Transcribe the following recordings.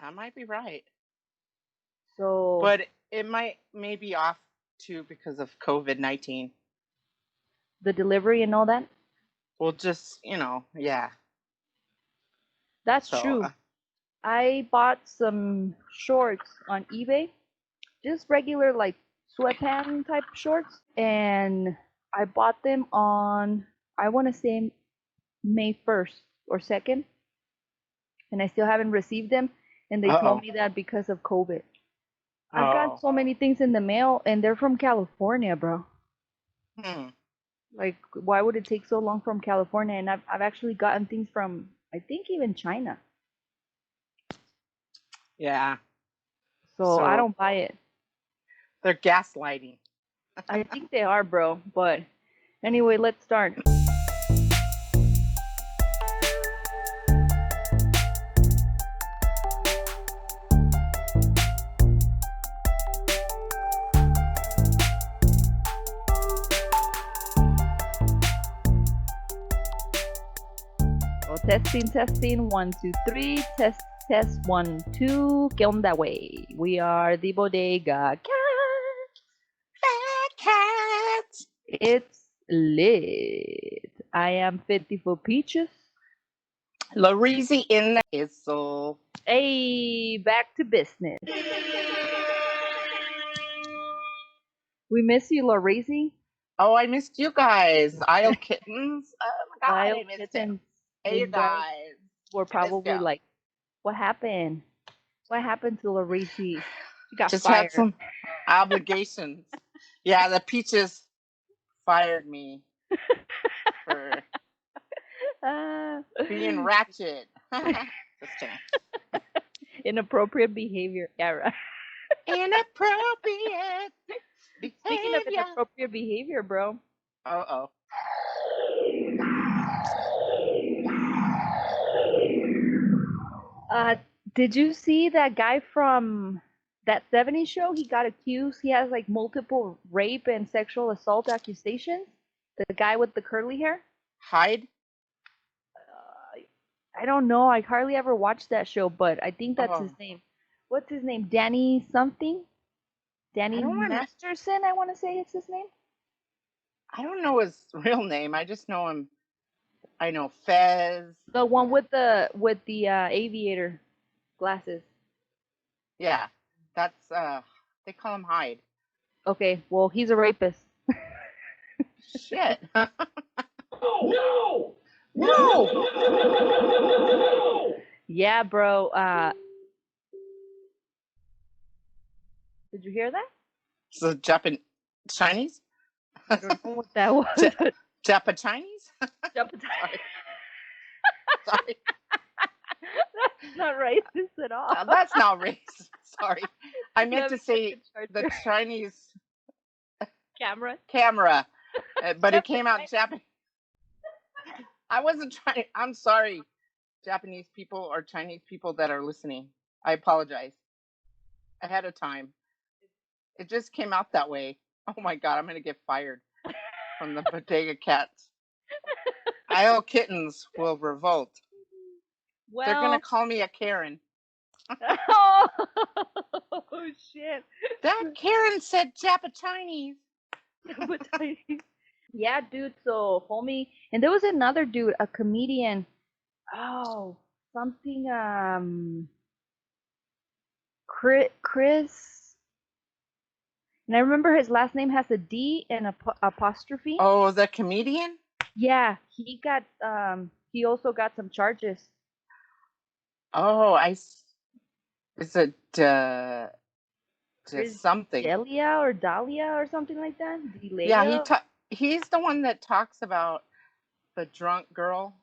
I might be right. So, but it may be off too because of COVID-19. the delivery and all that. Well, just yeah. That's So true. I bought some shorts on eBay, just regular like sweatpant type shorts, and I bought them on, I want to say, May 1st or 2nd, and I still haven't received them. And they told uh-oh. me that because of COVID. I've got Oh. so many things in the mail, and they're from California, bro. Hmm. Like, why would it take so long from California? And I've actually gotten things from, I think, even China. Yeah. So I So don't buy it. they're gaslighting. I think they are, bro. But anyway, let's start. Oh, testing, 1, 2, 3, test, 1, 2. ¿Qué onda, way? We are the Bodega Cats. Fat cats. It's lit. I am 50 for peaches. Larizzi in the hizzle. Hey, back to business. We miss you, Larizzi. Oh, I missed you guys. Isle kittens. Oh my god, I missed it. Hey, you guys. We're probably like, what happened? What happened to Larizzi? She got Just fired. had some obligations. Yeah, the peaches fired me for being ratchet. Just kidding. Inappropriate behavior era. Inappropriate behavior. Speaking of inappropriate behavior, bro. Uh-oh. Did you see that guy from that 70s show? He got accused. He has like multiple rape and sexual assault accusations. The guy with the curly hair. Hyde? I don't know. I hardly ever watched that show, but I think that's his name. What's his name? Danny something? Danny Masterson, I want to say it's his name. I don't know his real name. I just know him. I know Fez. The one with the aviator glasses. Yeah, that's they call him Hyde. Okay, well he's a rapist. Shit. No! Yeah, bro. Did you hear that? So Chinese? I don't know what that was. Chinese? Sorry. That's not racist at all. That's not racist. Sorry. I meant to say the Chinese camera. But it came out Japanese. I wasn't trying. I'm sorry, Japanese people or Chinese people that are listening. I apologize ahead of time. It just came out that way. Oh my god, I'm gonna get fired from the Bodega Cats. Isle kittens will revolt. Well, they're gonna call me a Karen. Oh shit! That Karen said Chinese. Yeah, dude. So homie, and there was another dude, a comedian. Oh, something. Chris. And I remember his last name has a D and a apostrophe. Oh, the comedian? Yeah, he got he also got some charges. Oh, is it something? Delia or Dahlia or something like that? Delia? Yeah, he's the one that talks about the drunk girl.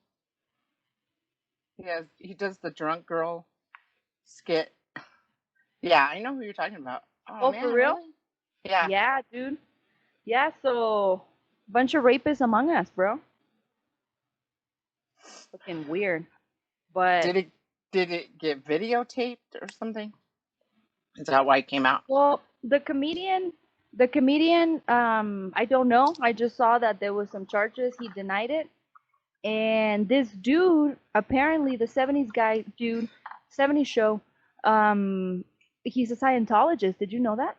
He does the drunk girl skit. Yeah, I know who you're talking about. Oh, man, for real? Really? Yeah. Yeah, dude. Yeah, so bunch of rapists among us, bro. Fucking weird. But did it get videotaped or something? Is that why it came out? Well, the comedian, I don't know. I just saw that there was some charges. He denied it. And this dude, apparently the 70s guy, 70s show, Um, he's a Scientologist. Did you know that?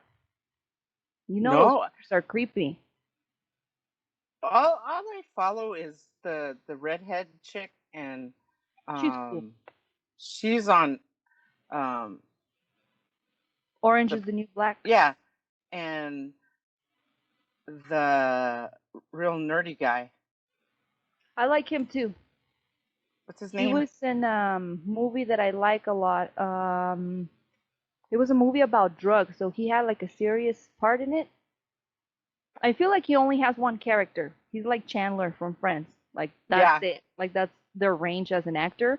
You know those No, pictures are creepy. all I follow is the redhead chick, and She's cool. um, she's on um, Orange the is the New Black. yeah, and the real nerdy guy. I like him too. What's his He name? was in movie that I like a lot. It was a movie about drugs, so he had like a serious part in it. I feel like he only has one character. He's like Chandler from Friends. Like that's Yeah. it. Like that's their range as an actor.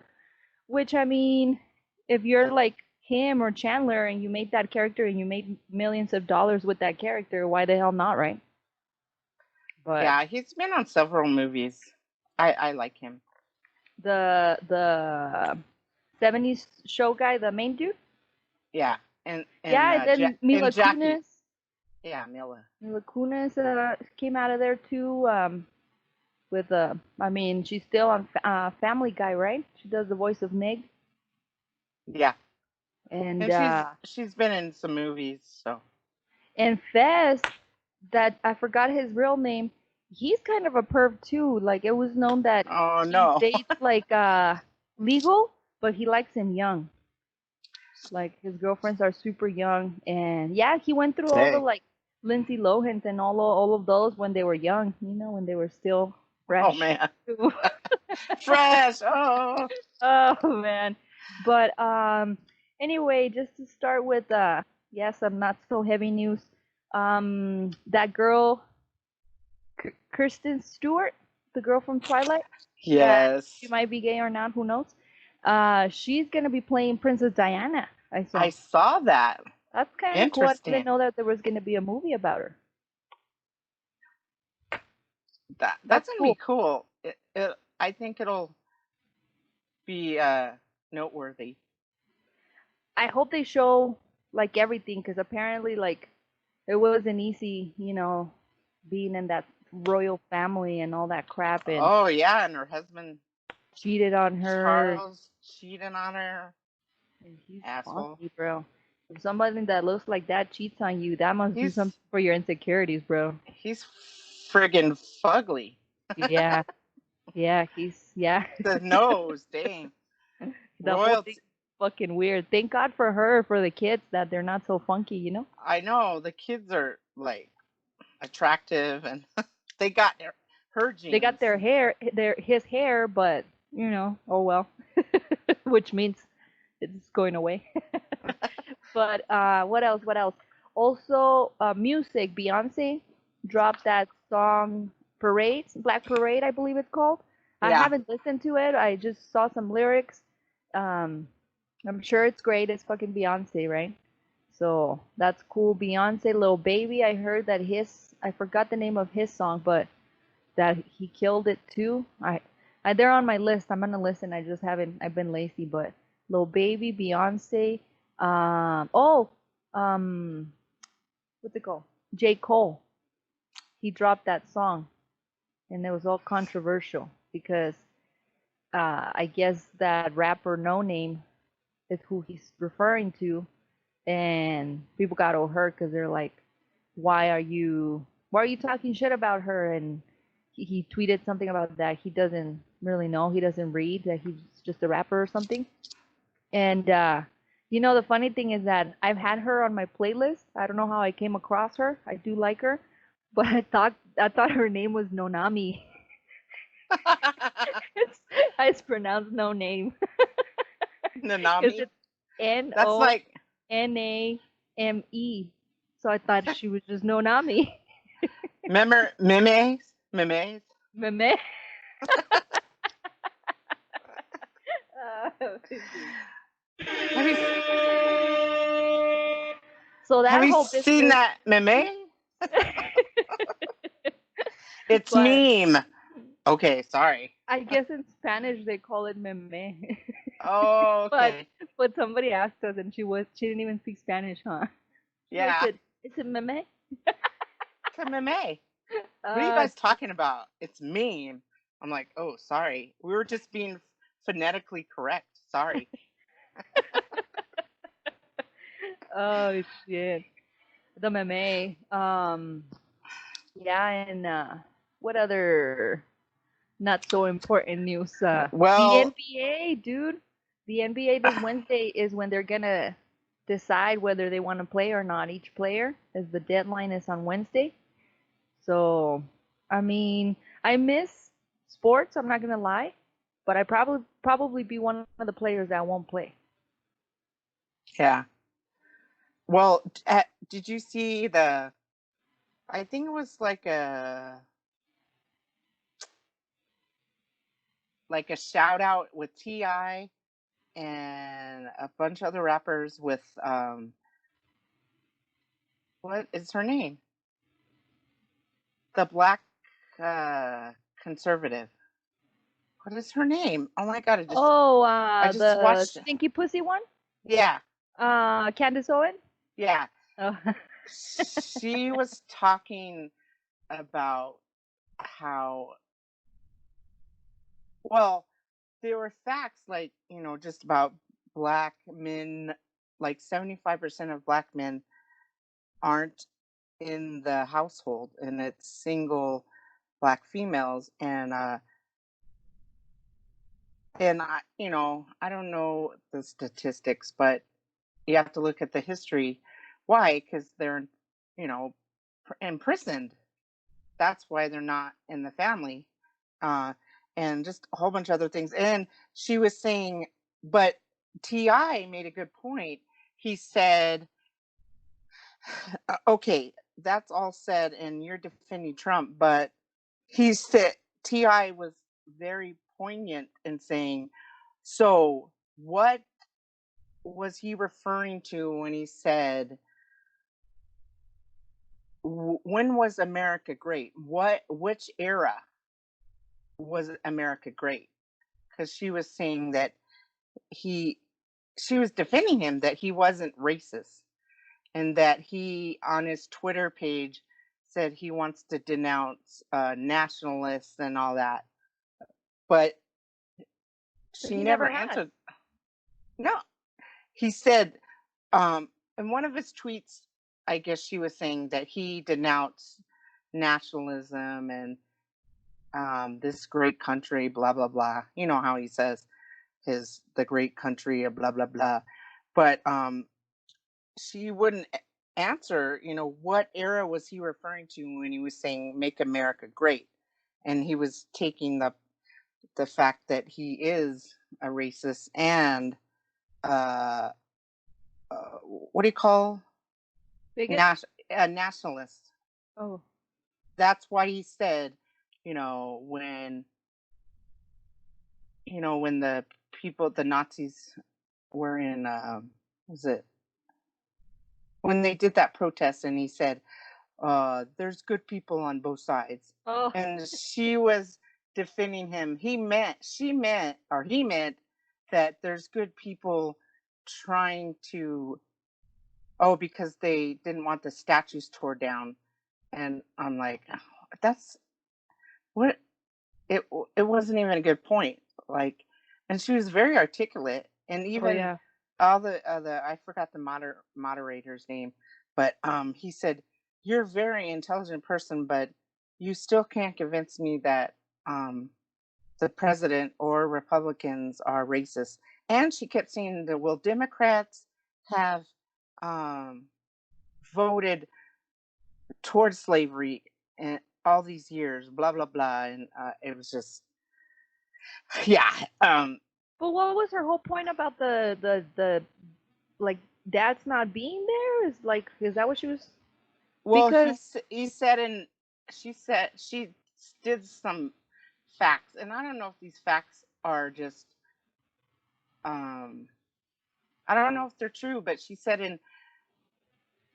Which I mean, if you're like him or Chandler and you made that character and you made millions of dollars with that character, why the hell not, right? But Yeah, he's been on several movies. I like him. the 70s show guy, the main dude. Yeah, and Yeah, and then and Mila Jackie. Kunis. Yeah, Mila. Mila Kunis came out of there too. With I mean, she's still on Family Guy, right? She does the voice of Meg, Yeah, and and she's been in some movies. So Fez, that I forgot his real name. He's kind of a perv too. Like it was known that oh he no. dates like legal, but he likes him young. Like his girlfriends are super young, and yeah, he went through all the Dang. like Lindsay Lohans and all of those when they were young. You know, when they were still Oh fresh. man. Fresh. Oh. Oh man. But anyway, just to start with yes, some not so heavy news. That girl Kirsten Stewart, the girl from Twilight, that she Yes. might be gay or not, who knows? She's gonna be playing Princess Diana. I I saw. saw that. That's kind of cool. I didn't Interesting. know that there was gonna be a movie about her. That's That's gonna be cool. cool. I think it'll be noteworthy. I hope they show like everything, because apparently like it wasn't easy, you know, being in that royal family and all that crap, and Oh yeah, and her husband cheated on her. Charles cheating on her. And he's Asshole. funky, bro. If somebody that looks like that cheats on you, that must do He's something for your insecurities, bro. he's friggin' fugly. Yeah, yeah, yeah. The nose, dang. The whole thing's Royalty. fucking weird. Thank God for her, for the kids, that they're not so funky, you know? I know the kids are like attractive, and they got her They got genes. their hair, his hair, but you know, oh well. Which means it's going away. But what else? What else? Also, music. Beyonce dropped that song "Parade," Black Parade, I believe it's called. I Yeah. haven't listened to it. I just saw some lyrics. Um, I'm sure it's great. It's fucking Beyonce, right? So that's cool. Beyonce, Lil Baby. I heard that I forgot the name of his song, but that he killed it too. They're on my list. I'm gonna listen. I just haven't. I've been lazy, but Lil Baby, Beyonce. Oh, um, what's it called? J. Cole. He dropped that song, and it was all controversial because I guess that rapper No Name is who he's referring to, and people got all hurt because they're like, why are you talking shit about her? And he tweeted something about that he doesn't really know, he doesn't read, that he's just a rapper or something. And you know, the funny thing is that I've had her on my playlist. I don't know how I came across her. I do like her, but I thought her name was Nonami. it's, it's pronounced no name because Nanami. it's N That's O like N A M E. So I thought she was just Nonami. memes. Meme. Have you So have that you whole seen business, that meme? It's but meme. Okay, sorry. I guess in Spanish they call it meme. Oh, but okay. but somebody asked us and she didn't even speak Spanish, huh? She was Yeah, said, "Is it meme?" it's a meme. What are you Uh, guys talking about? It's meme. I'm like, oh, sorry. We were just being phonetically correct. Sorry. Oh shit. The meme. Yeah, and what other not so important news? The Well, NBA, dude. The NBA this Wednesday is when they're gonna decide whether they want to play or not, each player, as the deadline is on Wednesday. So, I mean, I miss sports, I'm not gonna lie, but I probably be one of the players that won't play. yeah. Well, did you see the? I think it was like a shout out with Ti and a bunch of other rappers with what is her name? The black conservative. What is her name? Oh my god! Oh, I just the watched. stinky pussy one? Yeah, Candace Owen? yeah. Oh. She was talking about how well there were facts like just about black men, like 75% of black men aren't in the household, and it's single black females. And I don't know the statistics, but you have to look at the history. Why? Because they're you know imprisoned. That's why they're not in the family. uh and just a whole bunch of other things. And she was saying, but Ti made a good point. He said, okay, that's all said and you're defending Trump, but he said, Ti was very poignant in saying, so what was he referring to when he said, when was America great? Which era was America great? Because she was saying that he she was defending him, that he wasn't racist, and that he on his Twitter page said he wants to denounce nationalists and all that, but But she he never never has. answered. No, he said, in one of his tweets, I guess she was saying that he denounced nationalism and this great country, blah blah blah. You know how he says his the great country of blah blah blah. But she wouldn't answer. What era was he referring to when he was saying "Make America Great"? And he was taking the fact that he is a racist and uh, what do you call Bigot? a nationalist. Oh. That's why he said, when when the Nazis were in, was it when they did that protest, and he said, there's good people on both sides. Oh. And she was defending him. He meant that there's good people trying to, because they didn't want the statues tore down. And I'm like, that's what it wasn't even a good point. Like, and she was very articulate, and Oh even yeah. all the I forgot the moderator's name, but he said, "You're a very intelligent person, but you still can't convince me that the president or Republicans are racist." And she kept saying that, well, Democrats have um, voted towards slavery and all these years, blah blah blah, and it was just, yeah. But what was her whole point about the like dad's not being there? Is that what she was? Well, Because he said, and she said she did some facts, and I don't know if these facts are just, um, I don't know if they're true, but she said in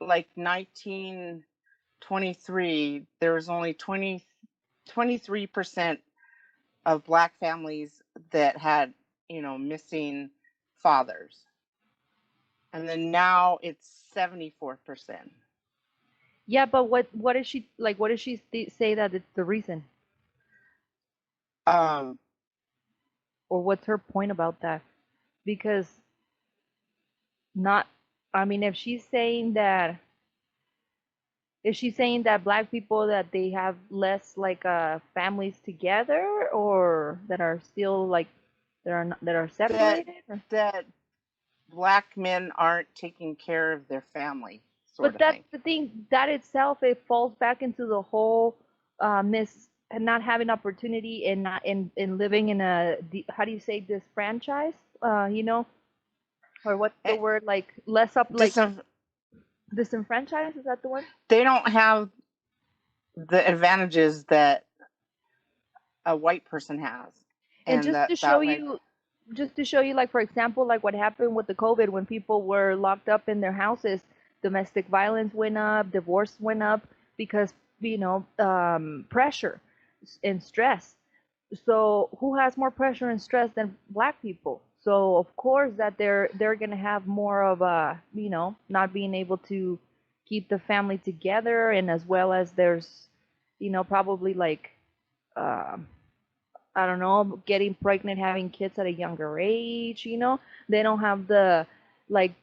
like 1923 there was only 23% of black families that had missing fathers, and then now it's 74%. yeah, but what is she like? What does she say that it's the reason, um or what's her point about that? Because not I mean, if she's saying that, is she saying that black people that they have less like families together, or that are still like that are that separated? Or? that black men aren't taking care of their family, sort But of that's thing. the thing. That itself, it falls back into the whole miss and not having opportunity and not in living in a how do you say disfranchised? You know, or what's the Eh, word, like less up like Dis- disenfranchised? Is that the word? they don't have the advantages that a white person has, And and that way. just to show you, like for example, like what happened with the COVID when people were locked up in their houses, domestic violence went up, divorce went up because pressure and stress. So who has more pressure and stress than black people? So of course that they're gonna have more of a not being able to keep the family together, and as well as there's probably like um I don't know, getting pregnant, having kids at a younger age, they don't have the, like,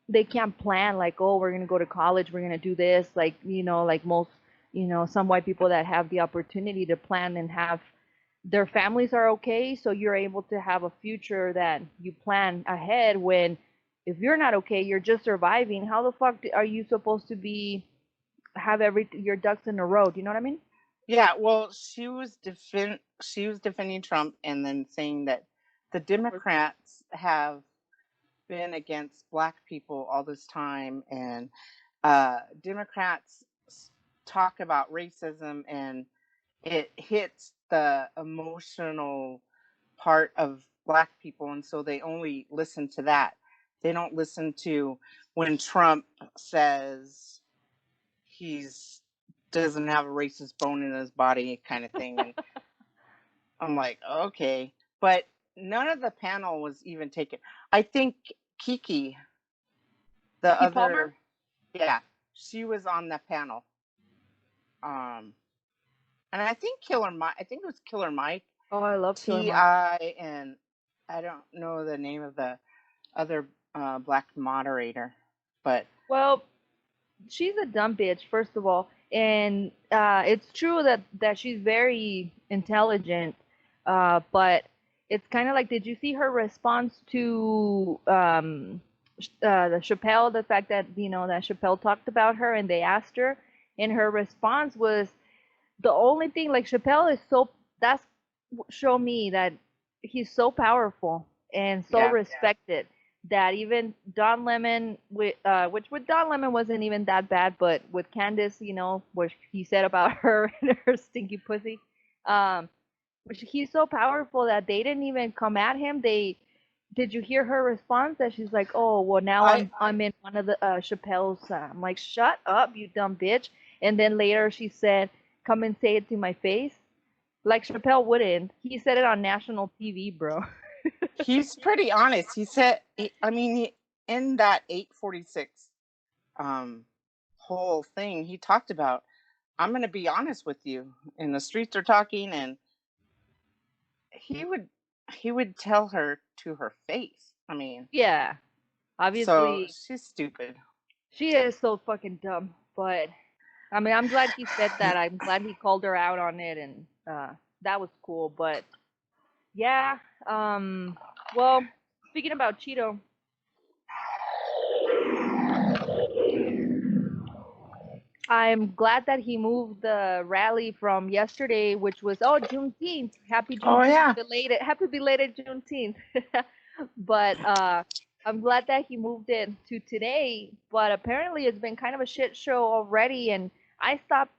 they can't plan, like, oh, we're going to go to college, we're going to do this, like, like most, some white people that have the opportunity to plan and have their families are okay. So you're able to have a future that you plan ahead when, if you're not okay, you're just surviving. How the fuck are you supposed to have your ducks in a row? Do you know what I mean? Yeah, well, she was defending Trump and then saying that the Democrats have been against black people all this time, and Democrats talk about racism, and it hits the emotional part of black people, and so they only listen to that. They don't listen to when Trump says he's doesn't have a racist bone in his body, kind of thing. And I'm like, okay, but none of the panel was even taken. I think Kiki, the Kiki Palmer? other, yeah, she was on the panel. Um, and I think Killer Mike. I think it was Killer Mike, Oh, I love Killer Mike. Ti, and I don't know the name of the other black moderator, but Well, she's a dumb bitch, first of all, and it's true that she's very intelligent, but it's kind of like, did you see her response to the Chappelle? The fact that that Chappelle talked about her and they asked her, and her response was the only thing, like Chappelle is so that's show me that he's so powerful and so yeah, respected that even Don Lemon, which with Don Lemon wasn't even that bad, but with Candace, what he said about her and her stinky pussy, um, which he's so powerful that they didn't even come at him. Did you hear her response that she's like, oh well, now I I'm in one of the Chappelle's. I'm like, shut up, you dumb bitch. And then later she said, come and say it to my face. Like Chappelle wouldn't. He said it on national TV, bro. he's pretty honest. He said, I mean, in that 846 um, whole thing, he talked about, I'm going to be honest with you. And the streets are talking, and he would he would tell her to her face. I mean, Yeah, so obviously she's stupid. she is so fucking dumb. But I mean, I'm glad he said that. I'm glad he called her out on it, and that was cool. But yeah, well, speaking about Cheeto, I'm glad that he moved the rally from yesterday, which was Juneteenth. Happy Oh Juneteenth, yeah. happy belated Juneteenth. But I'm glad that he moved it to today. But apparently, it's been kind of a shit show already, and I stopped.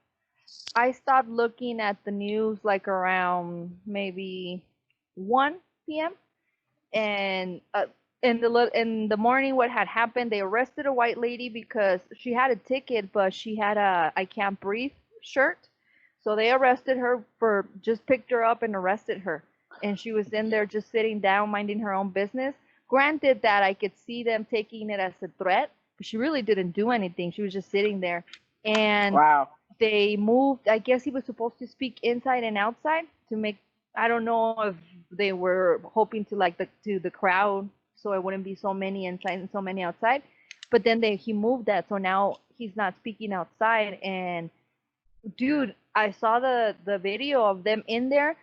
I stopped looking at the news like around maybe 1 p.m. And in the morning, what had happened, they arrested a white lady because she had a ticket, but she had a I can't breathe shirt. So they arrested her, for just picked her up and arrested her, and she was in there just sitting down minding her own business. Granted that I could see them taking it as a threat, but she really didn't do anything. She was just sitting there. And Wow. they moved, I guess he was supposed to speak inside and outside to make, I don't know if they were hoping to like the crowd so it wouldn't be so many inside and so many outside. But then he moved that, so now he's not speaking outside. And dude, I saw the video of them in there,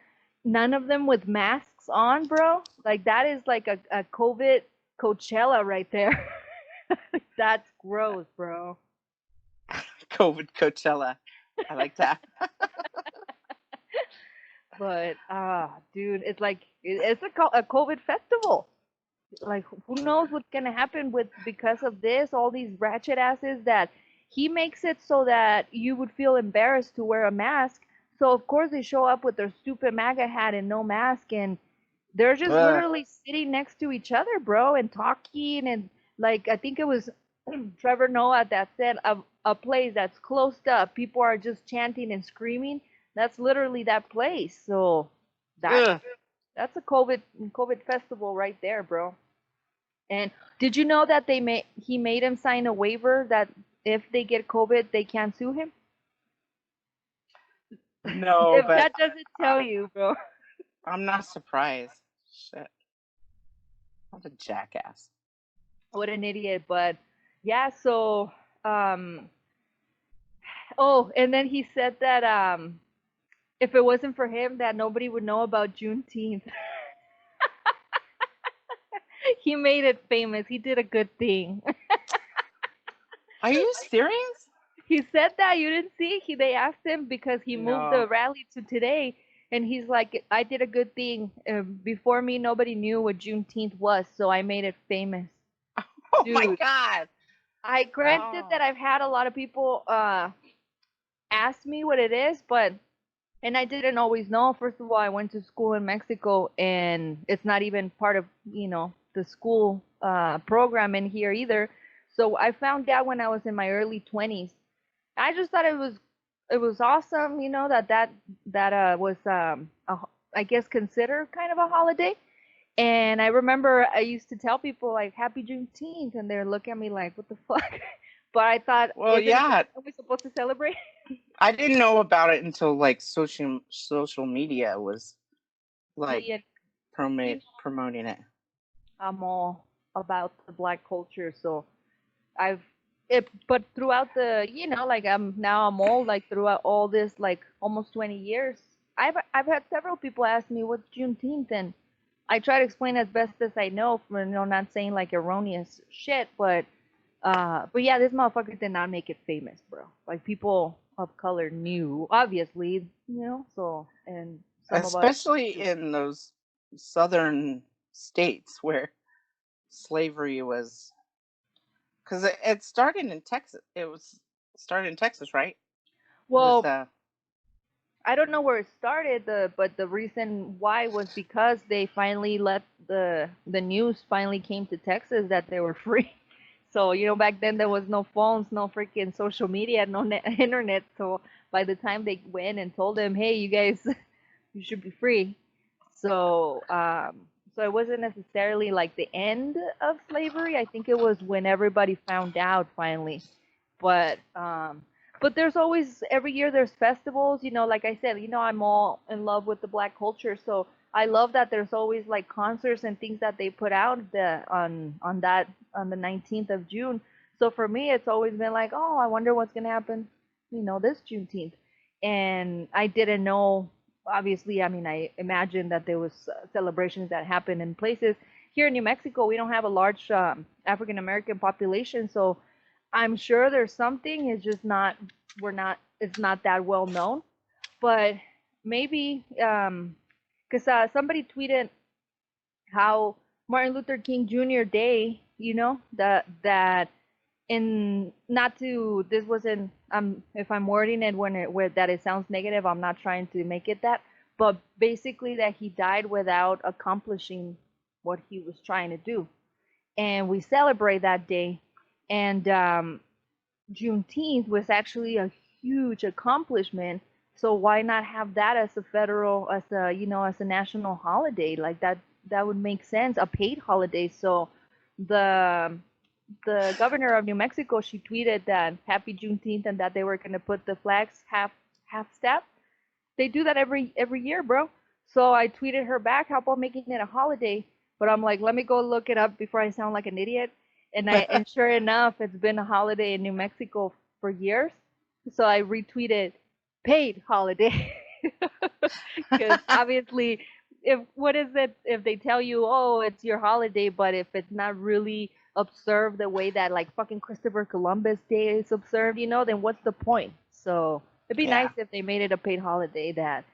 none of them with masks on, bro. Like that is like a COVID Coachella right there. That's gross, bro. COVID Coachella. I like that. But dude, it's like it's a COVID festival. Like who knows what's gonna happen with because of this, all these ratchet asses that he makes it so that you would feel embarrassed to wear a mask. So of course they show up with their stupid MAGA hat and no mask, and they're just Ugh. literally sitting next to each other, bro, and talking. And like I think it was Trevor Noah that said a place that's closed up, people are just chanting and screaming. That's literally that place. So that Ugh. that's a COVID festival right there, bro. And did you know that he made him sign a waiver that if they get COVID, they can't sue him? No, If but that doesn't tell you, bro. I'm not surprised. Shit. What a jackass. What an idiot. But yeah, so oh, and then he said that if it wasn't for him, that nobody would know about Juneteenth. He made it famous. He did a good thing. Are you serious? He said that you didn't see. They asked him because he moved No. the rally to today, and he's like, "I did a good thing. Before me, nobody knew what Juneteenth was, so I made it famous." Oh my Dude, God. I granted Oh. that I've had a lot of people ask me what it is, but and I didn't always know. First of all, I went to school in Mexico, and it's not even part of the school program in here either. So I found out when I was in my early 20s. I just thought it was awesome, that was I guess considered kind of a holiday. And I remember I used to tell people like Happy Juneteenth, and they're looking at me like, what the fuck? But I thought, Well, yeah. are we supposed to celebrate? I didn't know about it until like social media was like Yeah, promoting it. I'm all about the black culture, so I've but throughout like I'm old, like throughout all this like almost 20 years, I've had several people ask me what's Juneteenth, and I try to explain as best as I know, for not saying like erroneous shit, but yeah, this motherfucker did not make it famous, bro. Like people of color knew, obviously, so and some of us Especially in those southern states where slavery was, because it started in Texas. It was started in Texas, right? It was well, I don't know where it started, but the reason why was because they finally let the news finally came to Texas that they were free. So back then there was no phones, no freaking social media, no internet. So by the time they went and told them, hey, you guys, you should be free. So so it wasn't necessarily like the end of slavery. I think it was when everybody found out finally. But there's always every year there's festivals, like I said, I'm all in love with the black culture, so I love that there's always like concerts and things that they put out on the 19th of June. So for me it's always been like, oh, I wonder what's going to happen, this Juneteenth. And I didn't know, obviously, I mean, I imagined that there was celebrations that happen in places. Here in New Mexico we don't have a large African American population, so I'm sure there's something. It's just not. It's not that well known. But maybe because somebody tweeted how Martin Luther King Jr. Day. That in not to this wasn't. If I'm wording it where that it sounds negative, I'm not trying to make it that. But basically, that he died without accomplishing what he was trying to do, and we celebrate that day. And Juneteenth was actually a huge accomplishment. So why not have that as a federal, as a national holiday? Like that would make sense, a paid holiday. So the the governor of New Mexico, she tweeted that Happy Juneteenth and that they were gonna put the flags half staff. They do that every year, bro. So I tweeted her back, how about making it a holiday? But I'm like, let me go look it up before I sound like an idiot. And sure enough, it's been a holiday in New Mexico for years. So I retweeted paid holiday because obviously, if what is it if they tell you, oh, it's your holiday, but if it's not really observed the way that like fucking Christopher Columbus Day is observed, then what's the point? So it'd be nice Yeah. if they made it a paid holiday that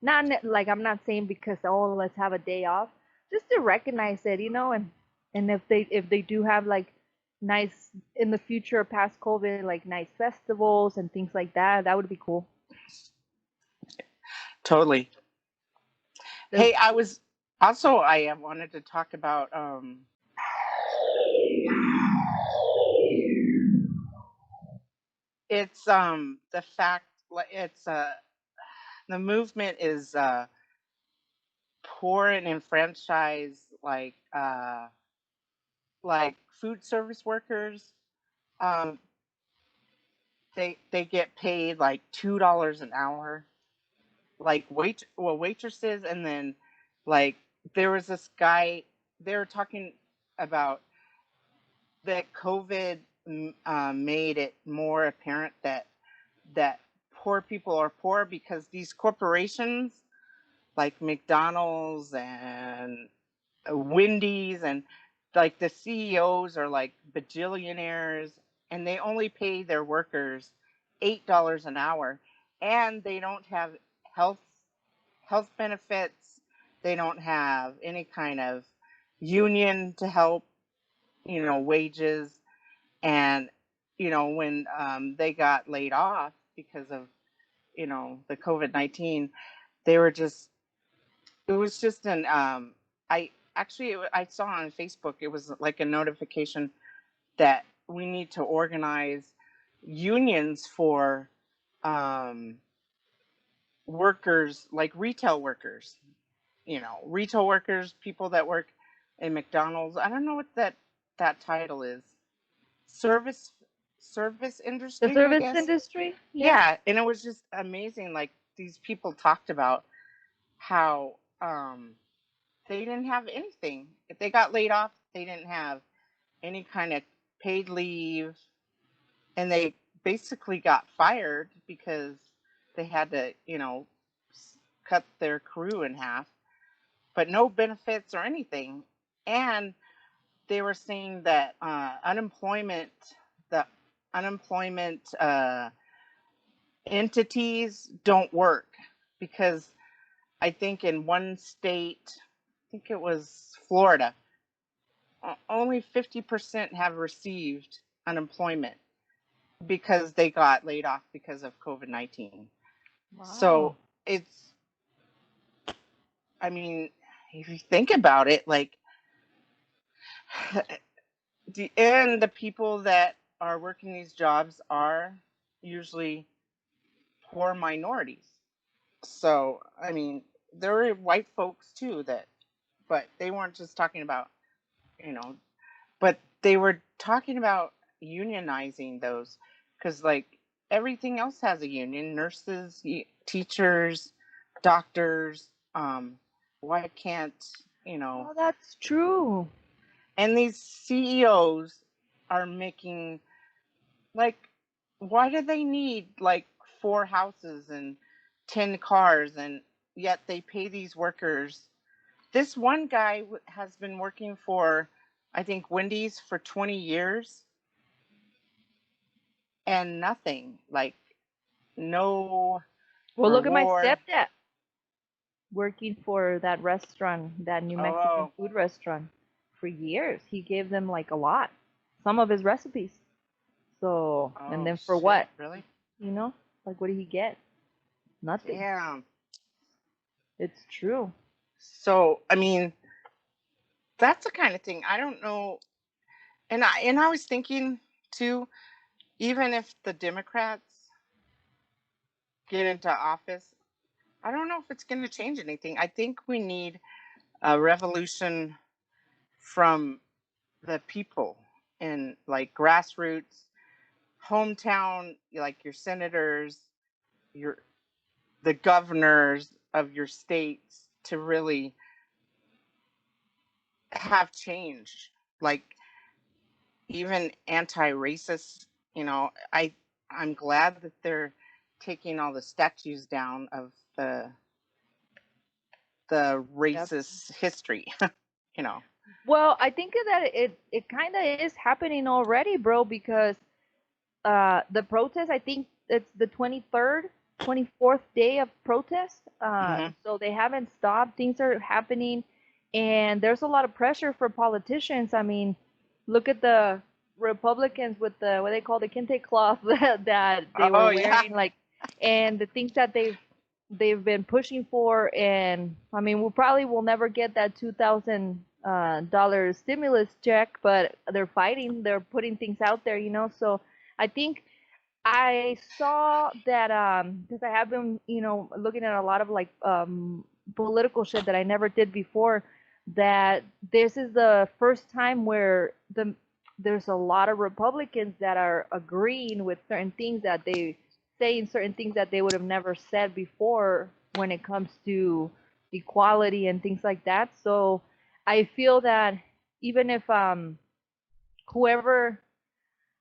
not like I'm not saying because oh let's have a day off, just to recognize it, and if they do have like nice in the future past COVID like nice festivals and things like that, that would be cool. Totally. There's, Hey, I wanted to talk about it's the fact it's the movement is poor and enfranchised like food service workers. Um they get paid like $2 an hour, like waitresses. And then like there was this guy, they were talking about that COVID made it more apparent that poor people are poor because these corporations like McDonald's and Wendy's and like the CEOs are like bajillionaires, and they only pay their workers $8 an hour, and they don't have health health benefits. They don't have any kind of union to help, wages. And when they got laid off because of the COVID-19, they were just it was just an I saw on Facebook, it was like a notification that we need to organize unions for um, workers, like retail workers, people that work in McDonald's. I don't know what that title is. Service service the industry, I service guess. industry, yeah. Yeah, and it was just amazing. Like these people talked about how they didn't have anything. If they got laid off, they didn't have any kind of paid leave, and they basically got fired because they had to, cut their crew in half, but no benefits or anything. And they were saying that the unemployment entities don't work because I think in one state, I think it was Florida, only 50% have received unemployment because they got laid off because of COVID-19. Wow. So it's, I mean, if you think about it, like, and the people that are working these jobs are usually poor minorities. So, I mean, there were white folks too but they weren't just talking about, you know, but they were talking about unionizing those because, like, everything else has a union: nurses, teachers, doctors. Why can't, Oh, that's true. and these CEOs are making, like, why do they need like 4 houses and 10 cars, and yet they pay these workers? This one guy has been working for, I think, Wendy's for 20 years and nothing, like no Well, look at my reward. stepdad working for that restaurant, that New Mexican Oh, food restaurant, for years. He gave them like a lot, some of his recipes. So, and oh then for shit, what? really? You know, like what did he get? Nothing. Damn. It's true. So, I mean, that's the kind of thing. I don't know. And I was thinking too, even if the Democrats get into office, I don't know if it's going to change anything. I think we need a revolution from the people in like grassroots, hometown, like your senators, your the governors of your states, to really have change. Like, even anti-racist, you know, I'm glad that they're taking all the statues down of the Yep. racist history, you know. Well, I think that it kind of is happening already, bro, because the protest, I think it's the 23rd, 24th day of protest. Hmm. So they haven't stopped. Things are happening, and there's a lot of pressure for politicians. I mean, look at the Republicans with the what they call the kente cloth that they were Oh yeah. wearing, like, and the things that they've been pushing for. And I mean, we probably will never get that $2,000 stimulus check, but they're fighting. They're putting things out there, you know. So I think I saw that because I have been, you know, looking at a lot of like political shit that I never did before. That this is the first time where there's a lot of Republicans that are agreeing with certain things that they saying certain things that they would have never said before when it comes to equality and things like that. So I feel that even if whoever,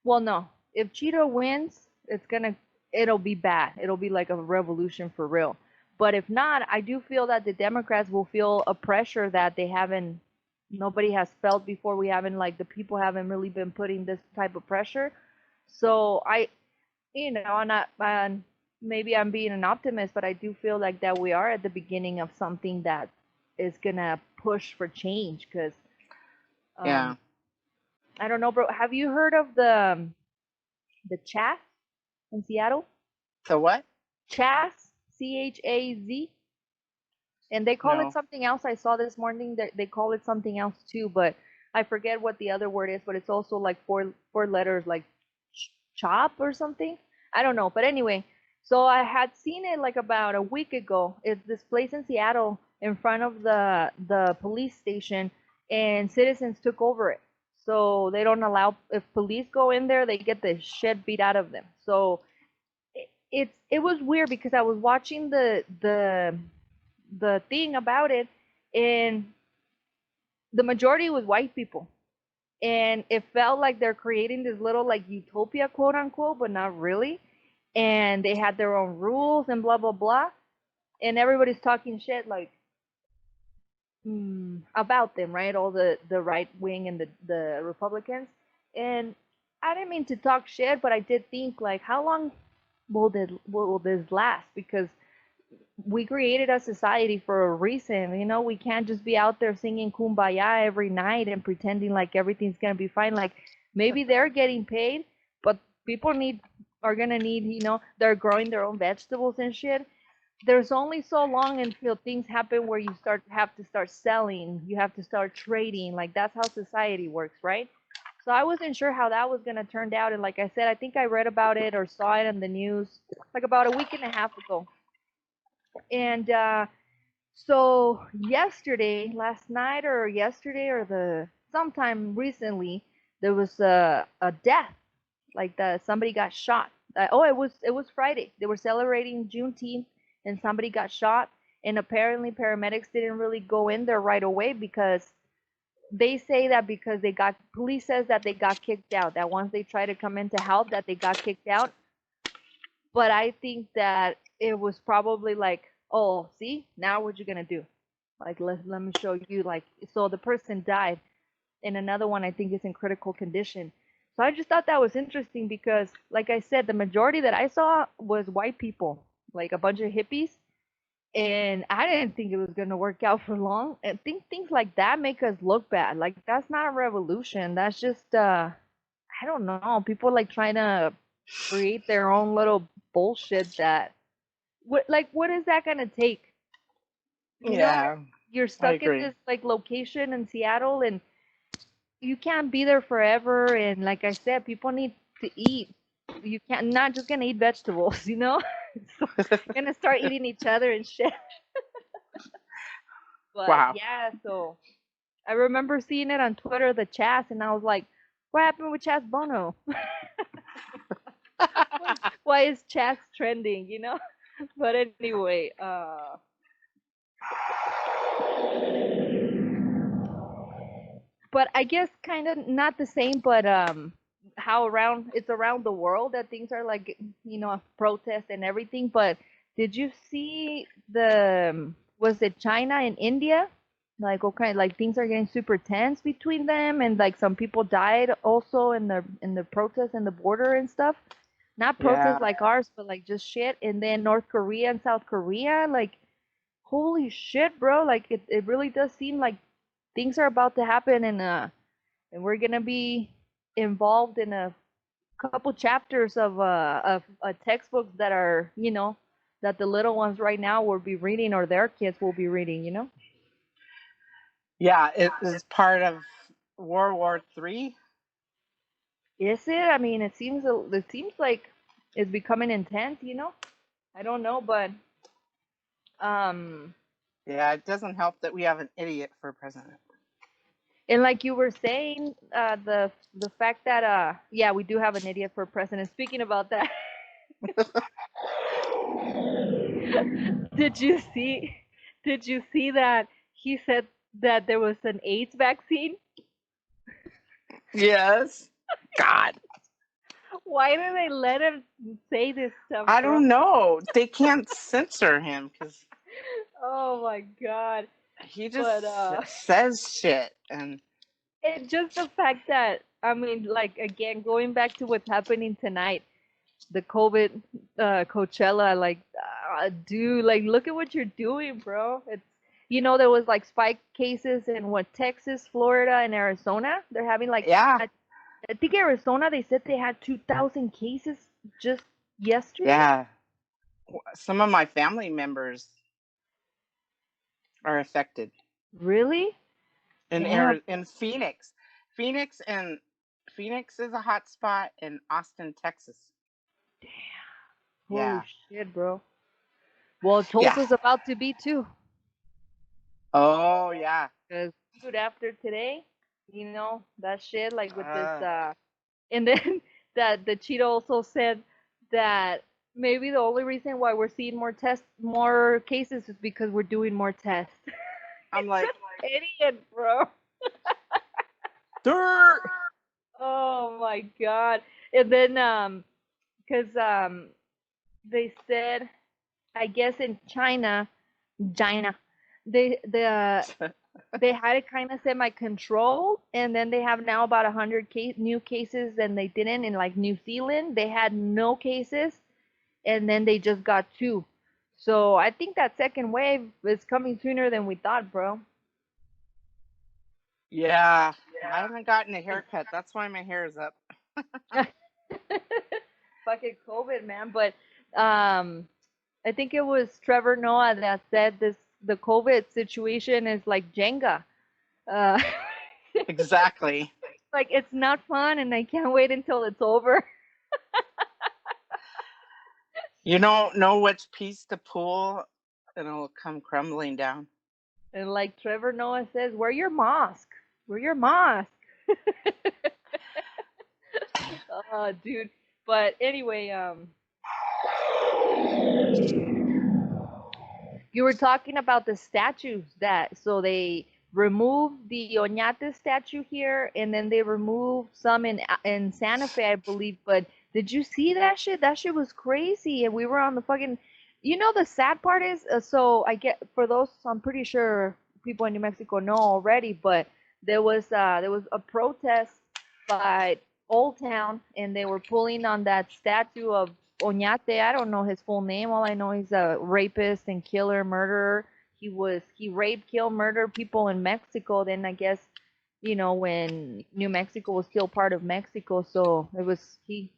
well, no, if Cheeto wins, it'll be bad. It'll be like a revolution for real. But if not, I do feel that the Democrats will feel a pressure that nobody has felt before. We haven't, like, the people haven't really been putting this type of pressure. So you know, and maybe I'm being an optimist, but I do feel like that we are at the beginning of something that is gonna push for change. Because Yeah. I don't know, bro. Have you heard of the Chaz in Seattle? So what? Chaz, Chaz, and they call it No. something else. I saw this morning that they call it something else too, but I forget what the other word is. But it's also like four letters, like chop or something. I don't know, but anyway. So I had seen it like about a week ago. It's this place in Seattle in front of the police station, and citizens took over it. So they don't allow, if police go in there, they get the shit beat out of them. So it was weird because I was watching the thing about it, and the majority was white people, and it felt like they're creating this little like utopia, quote unquote, but not really. And they had their own rules and blah blah blah, and everybody's talking shit like about them, right? All the right wing and the Republicans. And I didn't mean to talk shit, but I did think like, how long will this last? Because we created a society for a reason. You know, we can't just be out there singing kumbaya every night and pretending like everything's gonna be fine. Like, maybe they're getting paid, but people are gonna need, you know, they're growing their own vegetables and shit. There's only so long until things happen where you have to start selling, you have to start trading. Like, that's how society works, right? So I wasn't sure how that was gonna turn out, and like I said, I think I read about it or saw it in the news like about a week and a half ago. And so yesterday, last night or yesterday or the sometime recently, there was a death. Like, somebody got shot. Oh, it was Friday. They were celebrating Juneteenth, and somebody got shot. And apparently, paramedics didn't really go in there right away because they say that because police says that they got kicked out. That once they tried to come in to help, that they got kicked out. But I think that it was probably like, oh, see, now what you gonna do? Like, let me show you. Like, so the person died, and another one I think is in critical condition. So I just thought that was interesting because, like I said, the majority that I saw was white people, like a bunch of hippies, and I didn't think it was gonna work out for long. And think things like that make us look bad. Like, that's not a revolution. That's just I don't know. People like trying to create their own little bullshit that what is that gonna take? You know, Yeah, you're I stuck in agree. this like location in Seattle, and you can't be there forever. And like I said, people need to eat. You can't not just gonna eat vegetables, you know. So you're gonna start eating each other and shit. But Wow. yeah, so I remember seeing it on Twitter, the Chas, and I was like, what happened with Chas Bono? Why is Chas trending, you know? But anyway, but I guess kind of not the same, but how around it's around the world that things are like, protest and everything. But did you see was it China and India? Like, okay, like things are getting super tense between them, and like some people died also in the protest and the border and stuff. Not Yeah. protests like ours, but like just shit. And then North Korea and South Korea, like, holy shit, bro! Like it really does seem like things are about to happen, and we're gonna be involved in a couple chapters of textbooks that are, that the little ones right now will be reading, or their kids will be reading. Yeah, it is part of World War III. Is it? I mean, it seems like it's becoming intense. I don't know, but um, Yeah, it doesn't help that we have an idiot for president. and like you were saying, the fact that yeah, we do have an idiot for president. Speaking about that, did you see? Did you see that he said that there was an AIDS vaccine? Yes. God. Why do they let him say this stuff, I bro? don't know. They can't censor him because Oh my god. he just But says shit. And just the fact that, I mean, like, again, going back to what's happening tonight, the COVID Coachella, like, dude, like, look at what you're doing, bro. It's, there was like spike cases in what, Texas, Florida, and Arizona. They're having like, yeah, I think Arizona, they said they had 2,000 cases just yesterday. yeah. Some of my family members are affected Really? Damn. in Phoenix. Phoenix is a hot spot in Austin, Texas. Holy Yeah. shit, bro. Well, Yeah. Tulsa's about to be too. Oh yeah. Because, dude, after today, that shit, like with this, Uh, and then that the Cheetah also said that maybe the only reason why we're seeing more cases is because we're doing more tests. I'm like, Idiot, bro. dirt. Oh my god. And then, because they said, I guess in China, they had it kind of semi-controlled, and then they have now about 100 new cases, and they didn't. In like New Zealand, they had no cases, and then they just got two. So I think that second wave is coming sooner than we thought, bro. Yeah. I haven't gotten a haircut. That's why my hair is up. Fucking COVID, man. But I think it was Trevor Noah that said the COVID situation is like Jenga. Uh, Exactly. like, it's not fun, and I can't wait until it's over. You don't know which piece to pull and it'll come crumbling down. And like Trevor Noah says, wear your mask. Wear your mask. Dude. But anyway, you were talking about the statues so they removed the Oñate statue here, and then they removed some in Santa Fe, I believe. But did you see that shit? That shit was crazy, and we were on the fucking. The sad part is, so I get for those, I'm pretty sure people in New Mexico know already, but there was a protest by Old Town, and they were pulling on that statue of Oñate. I don't know his full name. All I know he's a rapist and killer, murderer. He raped, killed, murdered people in Mexico. Then I guess, when New Mexico was still part of Mexico, so it was he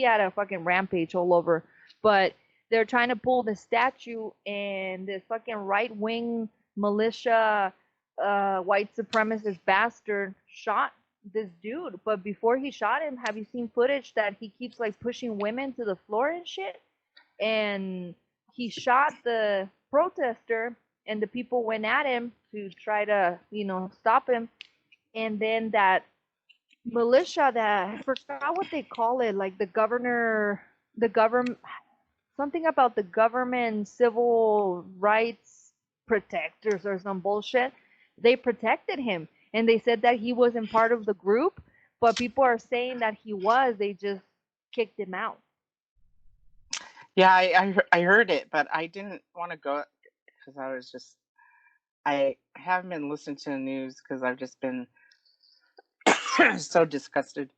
had a fucking rampage all over. But they're trying to pull the statue, and this fucking right wing militia, white supremacist bastard shot this dude. But before he shot him, have you seen footage that he keeps like pushing women to the floor and shit? And he shot the protester, and the people went at him to try to, stop him. And then that militia, that I forgot what they call it, like the government, something about the government civil rights protectors or some bullshit. They protected him, and they said that he wasn't part of the group, but people are saying that he was. They just kicked him out. Yeah, I heard it, but I didn't want to go because I haven't been listening to the news because I've just been so disgusted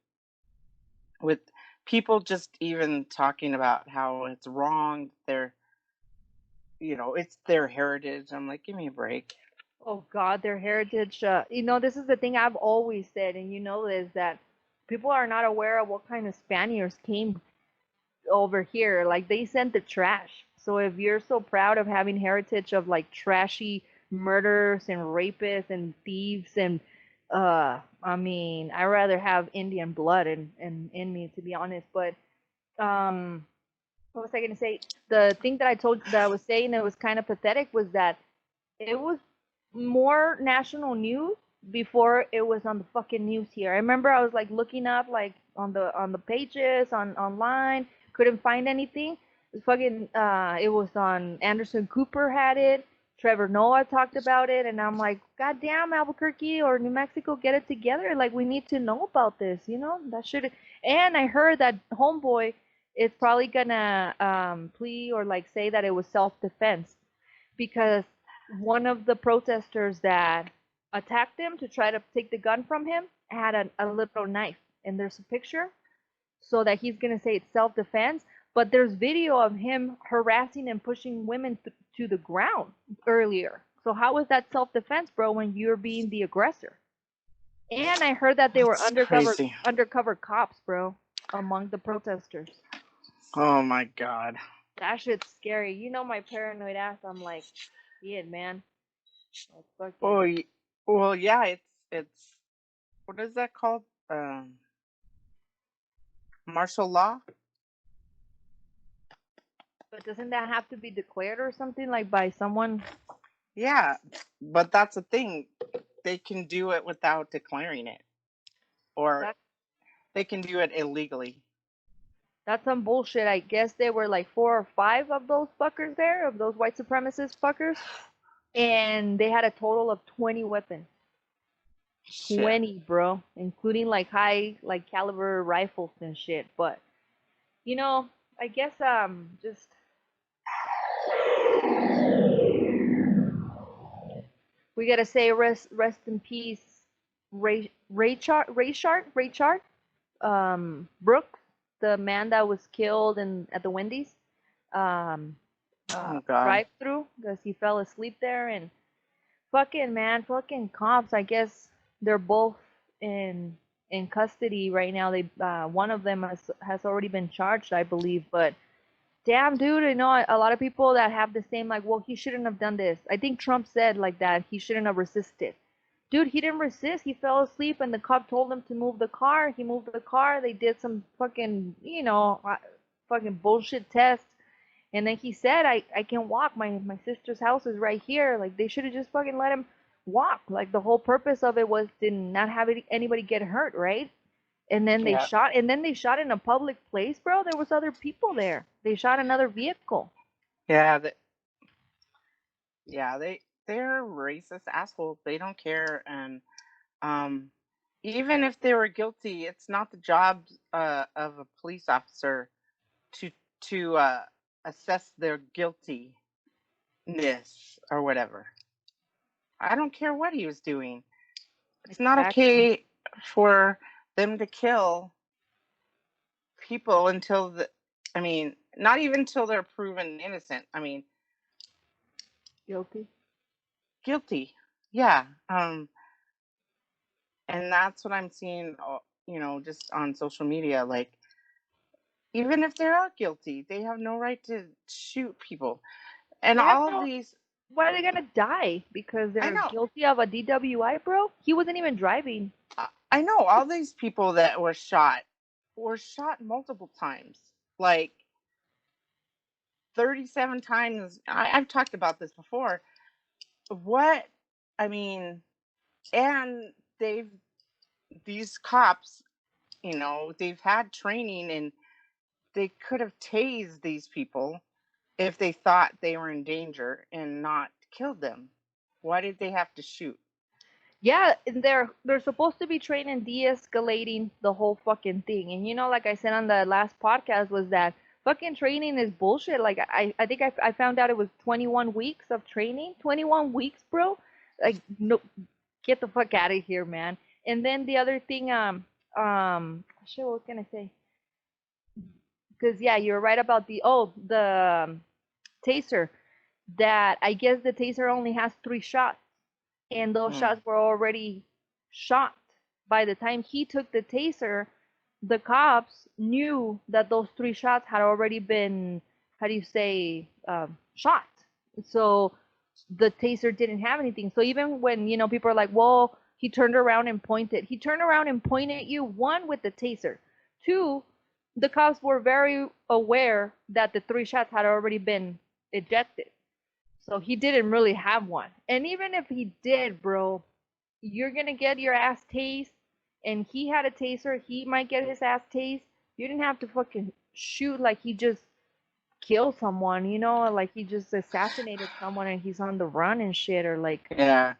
with people just even talking about how it's wrong. It's their heritage. I'm like, give me a break. Oh God, their heritage. This is the thing I've always said, and you know this, that people are not aware of what kind of Spaniards came over here. Like they sent the trash. So if you're so proud of having heritage of like trashy murderers and rapists and thieves and I mean, I rather have Indian blood in me, to be honest. But um what was I gonna say? The thing that I was saying that was kind of pathetic was that it was more national news before it was on the fucking news here. I remember I was like looking up like on the pages on online, couldn't find anything. It was on Anderson Cooper had it. Trevor Noah talked about it, and I'm like, God damn, Albuquerque or New Mexico, get it together. Like we need to know about this, That should. And I heard that Homeboy is probably gonna plea or like say that it was self-defense because one of the protesters that attacked him to try to take the gun from him had a little knife, and there's a picture, so that he's gonna say it's self-defense. But there's video of him harassing and pushing women to the ground earlier. So how is that self-defense, bro, when you're being the aggressor? And I heard that they were That's crazy. undercover cops, bro, among the protesters. Oh my God. That shit's scary. My paranoid ass. I'm like, yeah, man. Like, Oh, fucking. well, yeah. It's what is that called? Martial law. But doesn't that have to be declared or something like by someone? Yeah, but that's the thing. They can do it without declaring it, or That they can do it illegally. that's some bullshit. I guess there were like 4 or 5 of those fuckers there, of those white supremacist fuckers, and they had a total of 20 weapons. Shit. 20, bro, including like high like caliber rifles and shit. But I guess just we gotta say rest in peace, Rayshard Brooks, the man that was killed at the Wendy's um Oh God. drive through because he fell asleep there. And fucking man, fucking cops. I guess they're both in custody right now. They one of them has already been charged, I believe. But damn, dude, a lot of people that have the same like, well, he shouldn't have done this. I think Trump said like that he shouldn't have resisted. Dude, he didn't resist. He fell asleep, and the cop told him to move the car. He moved the car. They did some fucking, fucking bullshit test. And then he said, I can walk. My sister's house is right here. Like, they should have just fucking let him walk. Like, the whole purpose of it was to not have anybody get hurt, right? And then Yeah. they shot in a public place, bro. There was other people there. They shot another vehicle. Yeah. They're racist assholes. They don't care, and um, even if they were guilty, it's not the job of a police officer to to assess their guiltiness or whatever. I don't care what he was doing. It's not Exactly. okay for them to kill people I mean, not even until they're proven innocent. I mean, Guilty. guilty. Yeah. And that's what I'm seeing, just on social media. Like, even if they are guilty, they have no right to shoot people. And They have all of no. these, Why are they gonna die? Because I they're know, guilty of a DWI, bro? He wasn't even driving. I know all these people that were shot multiple times, like 37 times. I've talked about this before. What, I mean, and these cops, they've had training and they could have tased these people if they thought they were in danger and not killed them. Why did they have to shoot? Yeah, and they're supposed to be trained in de-escalating the whole fucking thing. And like I said on the last podcast, was that fucking training is bullshit. Like I think I found out it was 21 weeks of training. 21 weeks, bro. Like no, get the fuck out of here, man. And then the other thing, shit, what can I say? Because yeah, you're right about the taser. That I guess the taser only has 3 shots, and those Mm. shots were already shot. By the time he took the taser, the cops knew that those 3 shots had already been, how do you say, shot. So the taser didn't have anything. So even when, people are like, well, he turned around and pointed. He turned around and pointed at you, one, with the taser. Two, the cops were very aware that the 3 shots had already been ejected. So he didn't really have one. And even if he did, bro, you're gonna get your ass tased. And he had a taser, he might get his ass tased. You didn't have to fucking shoot like he just killed someone, like he just assassinated someone and he's on the run and shit, or like Yeah.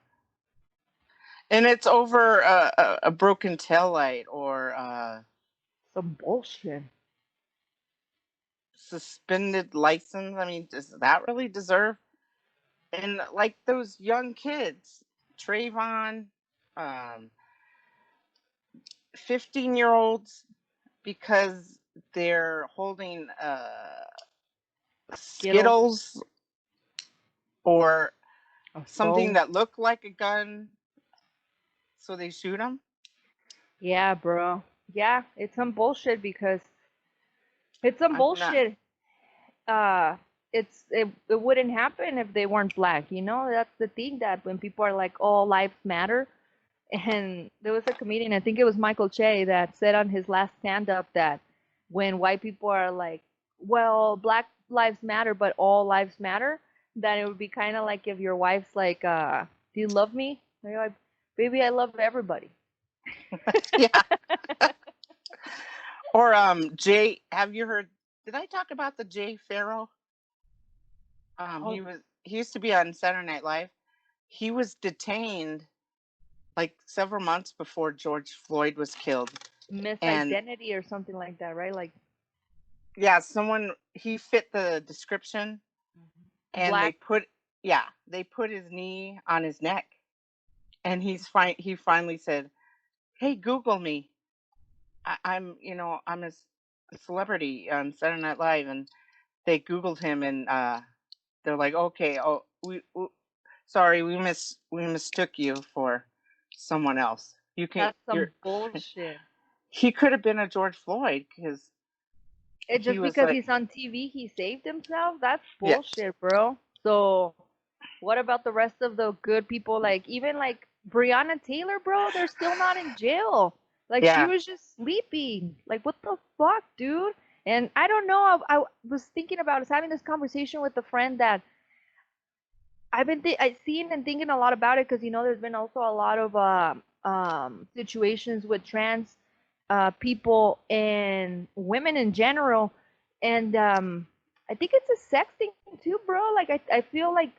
And it's over a broken tail light or some bullshit. suspended license. I mean, does that really deserve? And like those young kids, Trayvon, 15-year-olds, because they're holding Skittles. Skittles or A something phone. that looked like a gun, so they shoot them. Yeah, bro. Yeah, it's some bullshit because it's some I'm not. bullshit. uh it wouldn't happen if they weren't black. That's the thing, that when people are like all lives matter. And there was a comedian, I think it was Michael Che, that said on his last stand up that when white people are like, well, black lives matter but all lives matter, that it would be kind of like if your wife's like, do you love me? And you're like, baby, I love everybody. Yeah. Or Jay, have you heard? Did I talk about the Jay Farrell? Oh, He used to be on Saturday Night Live. He was detained like several months before George Floyd was killed, and misidentity or something like that, right? Like yeah, someone he fit the description, and black. they put his knee on his neck, and he finally said, "Hey, Google me. I'm a celebrity on Saturday Night Live," and they Googled him, and they're like, "Okay, oh, sorry, we mistook you for someone else. You can That's you're." some bullshit. He could have been a George Floyd because It he just was because like, he's on TV, he saved himself? That's yeah, bullshit, bro. So, what about the rest of the good people? Like, even like Brionna Taylor, bro, they're still not in jail. Like, she yeah, was just sleeping. Like, what the fuck, dude? And I don't know. I was thinking about, I was having this conversation with a friend that I seen and thinking a lot about it, because there's been also a lot of situations with trans people and women in general. And I think it's a sex thing too, bro. Like I feel like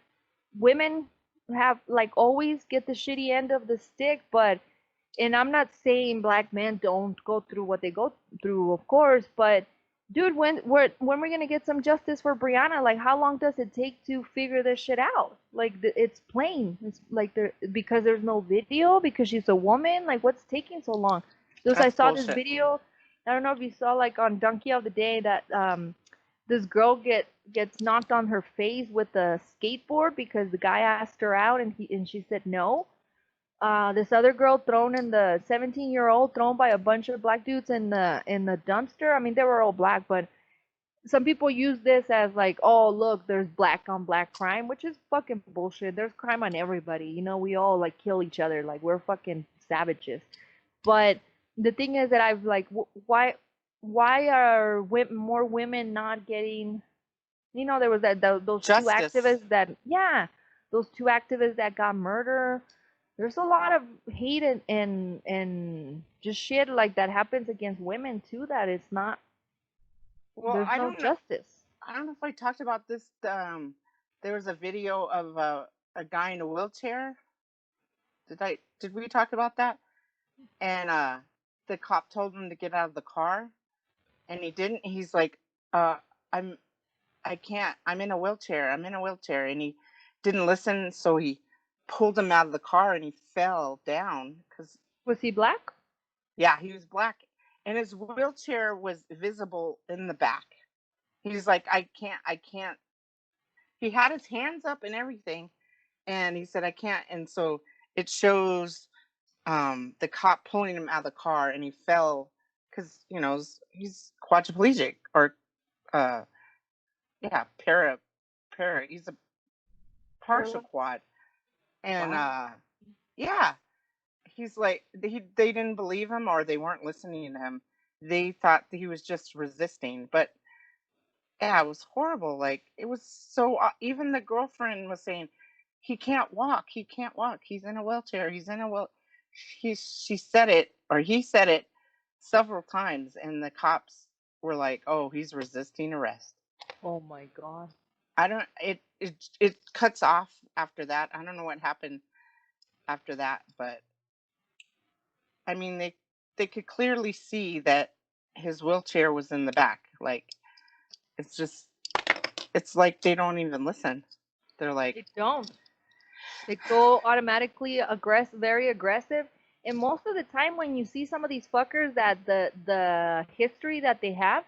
women have like always get the shitty end of the stick. But and I'm not saying black men don't go through what they go through, of course, but dude, when we're gonna get some justice for Brianna? Like, how long does it take to figure this shit out? Like, it's plain. It's like because there's no video, because she's a woman. Like, what's taking so long? Because I that's saw this bullshit. video. I don't know if you saw, like, on Donkey of the Day, that this girl gets knocked on her face with a skateboard because the guy asked her out, and she said no. This other girl thrown in the 17-year-old thrown by a bunch of black dudes in the dumpster. I mean, they were all black, but some people use this as like, oh, look, there's black on black crime, which is fucking bullshit. There's crime on everybody. We all like kill each other. Like, we're fucking savages. But the thing is that I've like, why are more women not getting? There was those two Justice. activists that, yeah, those two activists that got murdered. There's a lot of hate and just shit like that happens against women too, that it's not, Well, there's no justice. I don't know if I talked about this. There was a video of a guy in a wheelchair Did we talk about that? And the cop told him to get out of the car, and he didn't. He's like, I'm I can't. I'm in a wheelchair. I'm in a wheelchair. And he didn't listen, so he pulled him out of the car and he fell down because, Was he black? yeah, he was black. And his wheelchair was visible in the back. He's like, I can't. He had his hands up and everything. And he said, I can't. And so it shows the cop pulling him out of the car and he fell because, he's quadriplegic or, yeah, he's a partial quad. And Wow. yeah, he's like they didn't believe him or they weren't listening to him. They thought that he was just resisting, but yeah, it was horrible. Like it was so even the girlfriend was saying he can't walk, he can't walk, he's in a wheelchair, he's in a wheel she said it or he said it several times and the cops were like, "Oh, he's resisting arrest." Oh my God. I don't it cuts off after that. I don't know what happened after that, but I mean they could clearly see that his wheelchair was in the back. Like it's just it's like they don't even listen. They're They like, don't. They go automatically very aggressive. And most of the time, when you see some of these fuckers that the history that they have,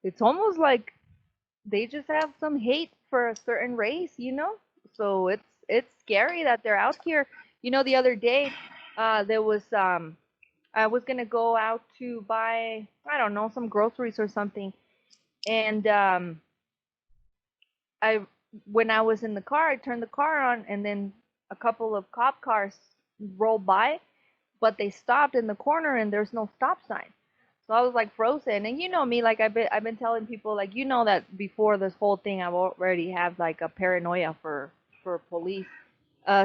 it's almost like they just have some hate for a certain race, you know? So it's scary that they're out here. You know, the other day, there was I was gonna go out to buy, I don't know, some groceries or something, and I when I was in the car, I turned the car on, and then a couple of cop cars rolled by, but they stopped in the corner, and there's no stop sign. So I was like frozen. And you know me, like I've been telling people, like, you know, that before this whole thing, I've already have like a paranoia for police.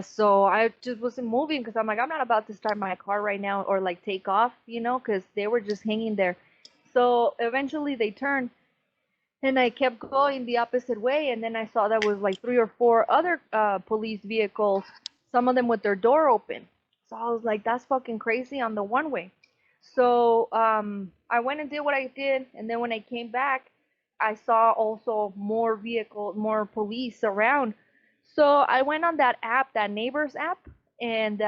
So I just wasn't moving because I'm like, I'm not about to start my car right now or like take off, you know, because they were just hanging there. So eventually they turned, and I kept going the opposite way, and then I saw there was like three or four other police vehicles, some of them with their door open. So I was like, that's fucking crazy on the one way. So I went and did what I did, and then when I came back, I saw also more vehicles, more police around. So I went on that app, that Neighbors app, and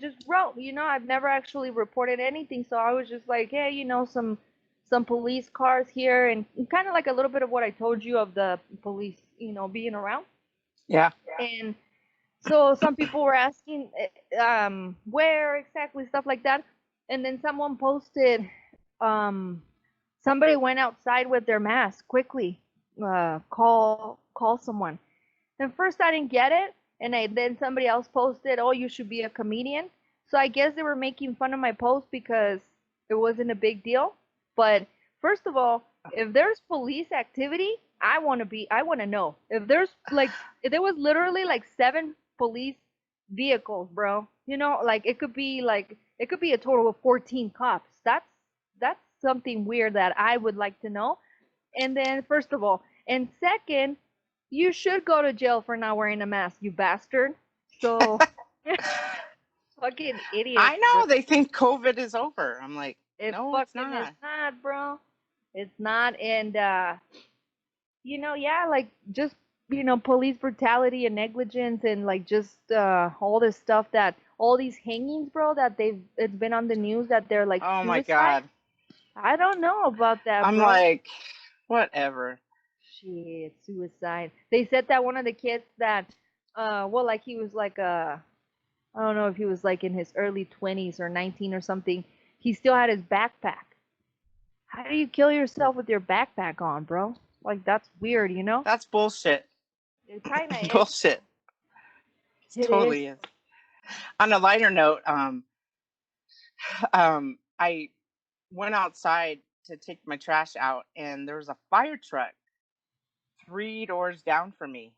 just wrote. You know, I've never actually reported anything, so I was just like, hey, you know, some police cars here, and kind of like a little bit of what I told you of the police, you know, being around. yeah, And so some people were asking where exactly, stuff like that. And then someone posted, um, somebody went outside with their mask quickly, call someone. And first I didn't get it, and then somebody else posted, oh, you should be a comedian. So I guess they were making fun of my post because it wasn't a big deal. But first of all, if there's police activity, I want to know. If there was literally like 7 police vehicles, bro. You know, like it could be a total of 14 cops. That's something weird that I would like to know. And then first of all, and second, you should go to jail for not wearing a mask, you bastard. So fucking idiots, I bro. know they think COVID is over. I'm like, It no, it's fucking is not. not, bro. It's not. And you know, yeah, like just, you know, police brutality and negligence, and like just all this stuff, that all these hangings, bro, that it's been on the news that they're like Oh my suicide. god. I don't know about that, I'm bro. like, whatever. Shit, suicide. They said that one of the kids that, well, like he was like I don't know if he was like in his early 20s or 19 or something. He still had his backpack. How do you kill yourself with your backpack on, bro? Like that's weird, you know? That's bullshit. It kind of is. Bullshit. It It is. totally is. On a lighter note, I went outside to take my trash out, and there was a fire truck 3 doors down from me.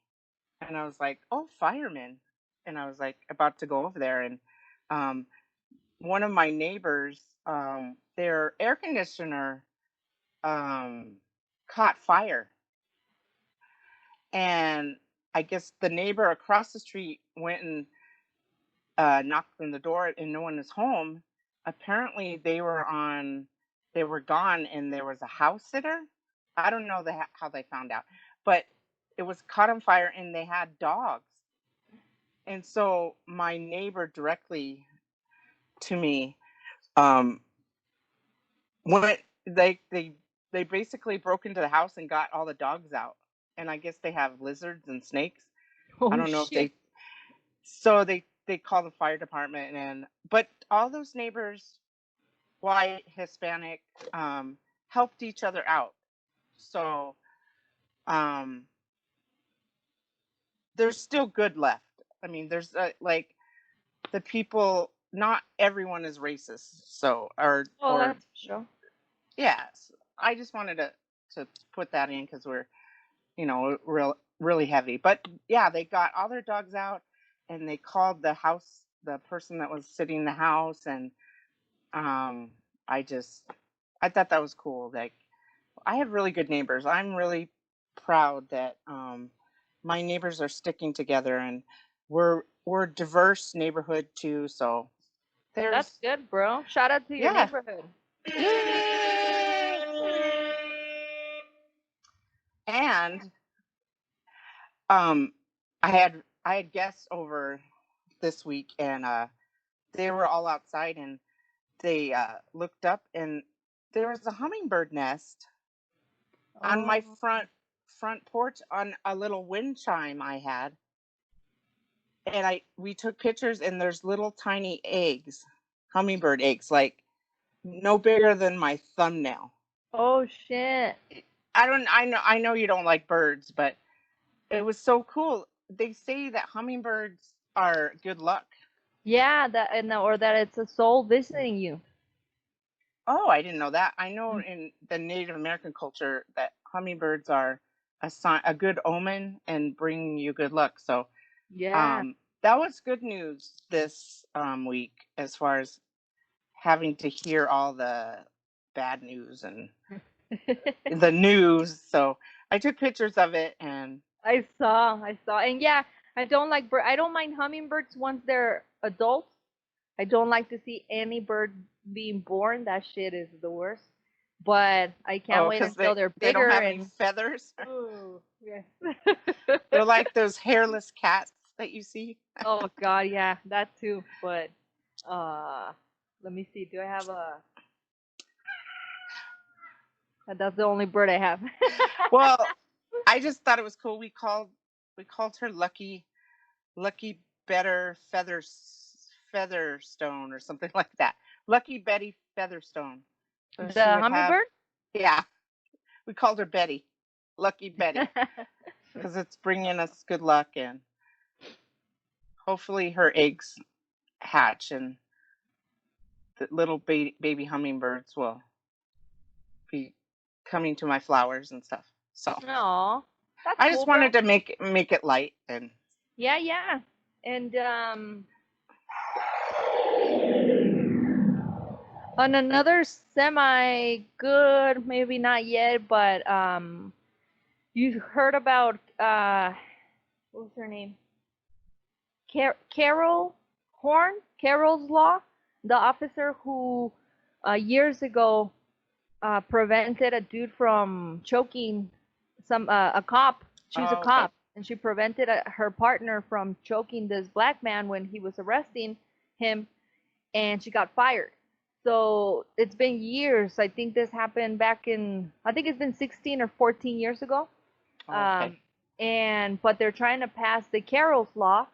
And I was like, oh, firemen. And I was like, about to go over there. And um, one of my neighbors, their air conditioner um, caught fire. And I guess the neighbor across the street went and knocked on the door and no one was home. Apparently they were gone, and there was a house sitter. I don't know how they found out, but it was caught on fire and they had dogs. And so my neighbor directly to me, went, they basically broke into the house and got all the dogs out. And I guess they have lizards and snakes. Oh, I don't know shit. so they call the fire department, but all those neighbors, white, Hispanic, helped each other out. So there's still good left. I mean, there's like the people. Not everyone is racist. So That's sure. Yes, I just wanted to put that in because we're really heavy. But yeah, they got all their dogs out and they called the person that was sitting in the house, and I thought that was cool. Like, I have really good neighbors. I'm really proud that my neighbors are sticking together, and we're a diverse neighborhood too. So That's good, bro. Shout out to your neighborhood. And I had guests over this week, and they were all outside, and they looked up, and there was a hummingbird nest on my front porch on a little wind chime I had. And we took pictures, and there's little tiny eggs, hummingbird eggs, like no bigger than my thumbnail. Oh shit. I know you don't like birds, but it was so cool. They say that hummingbirds are good luck. Yeah, or that it's a soul visiting you. Oh, I didn't know that. I know in the Native American culture that hummingbirds are a good omen and bring you good luck. So yeah, that was good news this week, as far as having to hear all the bad news and the news. So I took pictures of it, and I saw, and yeah, I don't mind hummingbirds once they're adults. I don't like to see any bird being born. That shit is the worst. But I can't wait until they're bigger. They don't have any feathers. Oh, yes. They're like those hairless cats that you see. Oh God, yeah, that too. But let me see. Do I have a? That's the only bird I have. Well, I just thought it was cool. We called her Lucky Better Featherstone or something like that. Lucky Betty Featherstone. So the hummingbird? Yeah. We called her Betty. Lucky Betty. Because it's bringing us good luck, and hopefully her eggs hatch and the little baby hummingbirds will be coming to my flowers and stuff. So I just wanted to make it light. And yeah. And on another semi good, maybe not yet, but you heard about what was her name? Caroil Horne, Caroil's Law, the officer who years ago prevented a dude from choking a cop. She was a cop, okay. And she prevented her partner from choking this black man when he was arresting him, and she got fired. So it's been years. I think this happened back in, I think it's been 16 or 14 years ago. Okay. But they're trying to pass the Caroil's Law,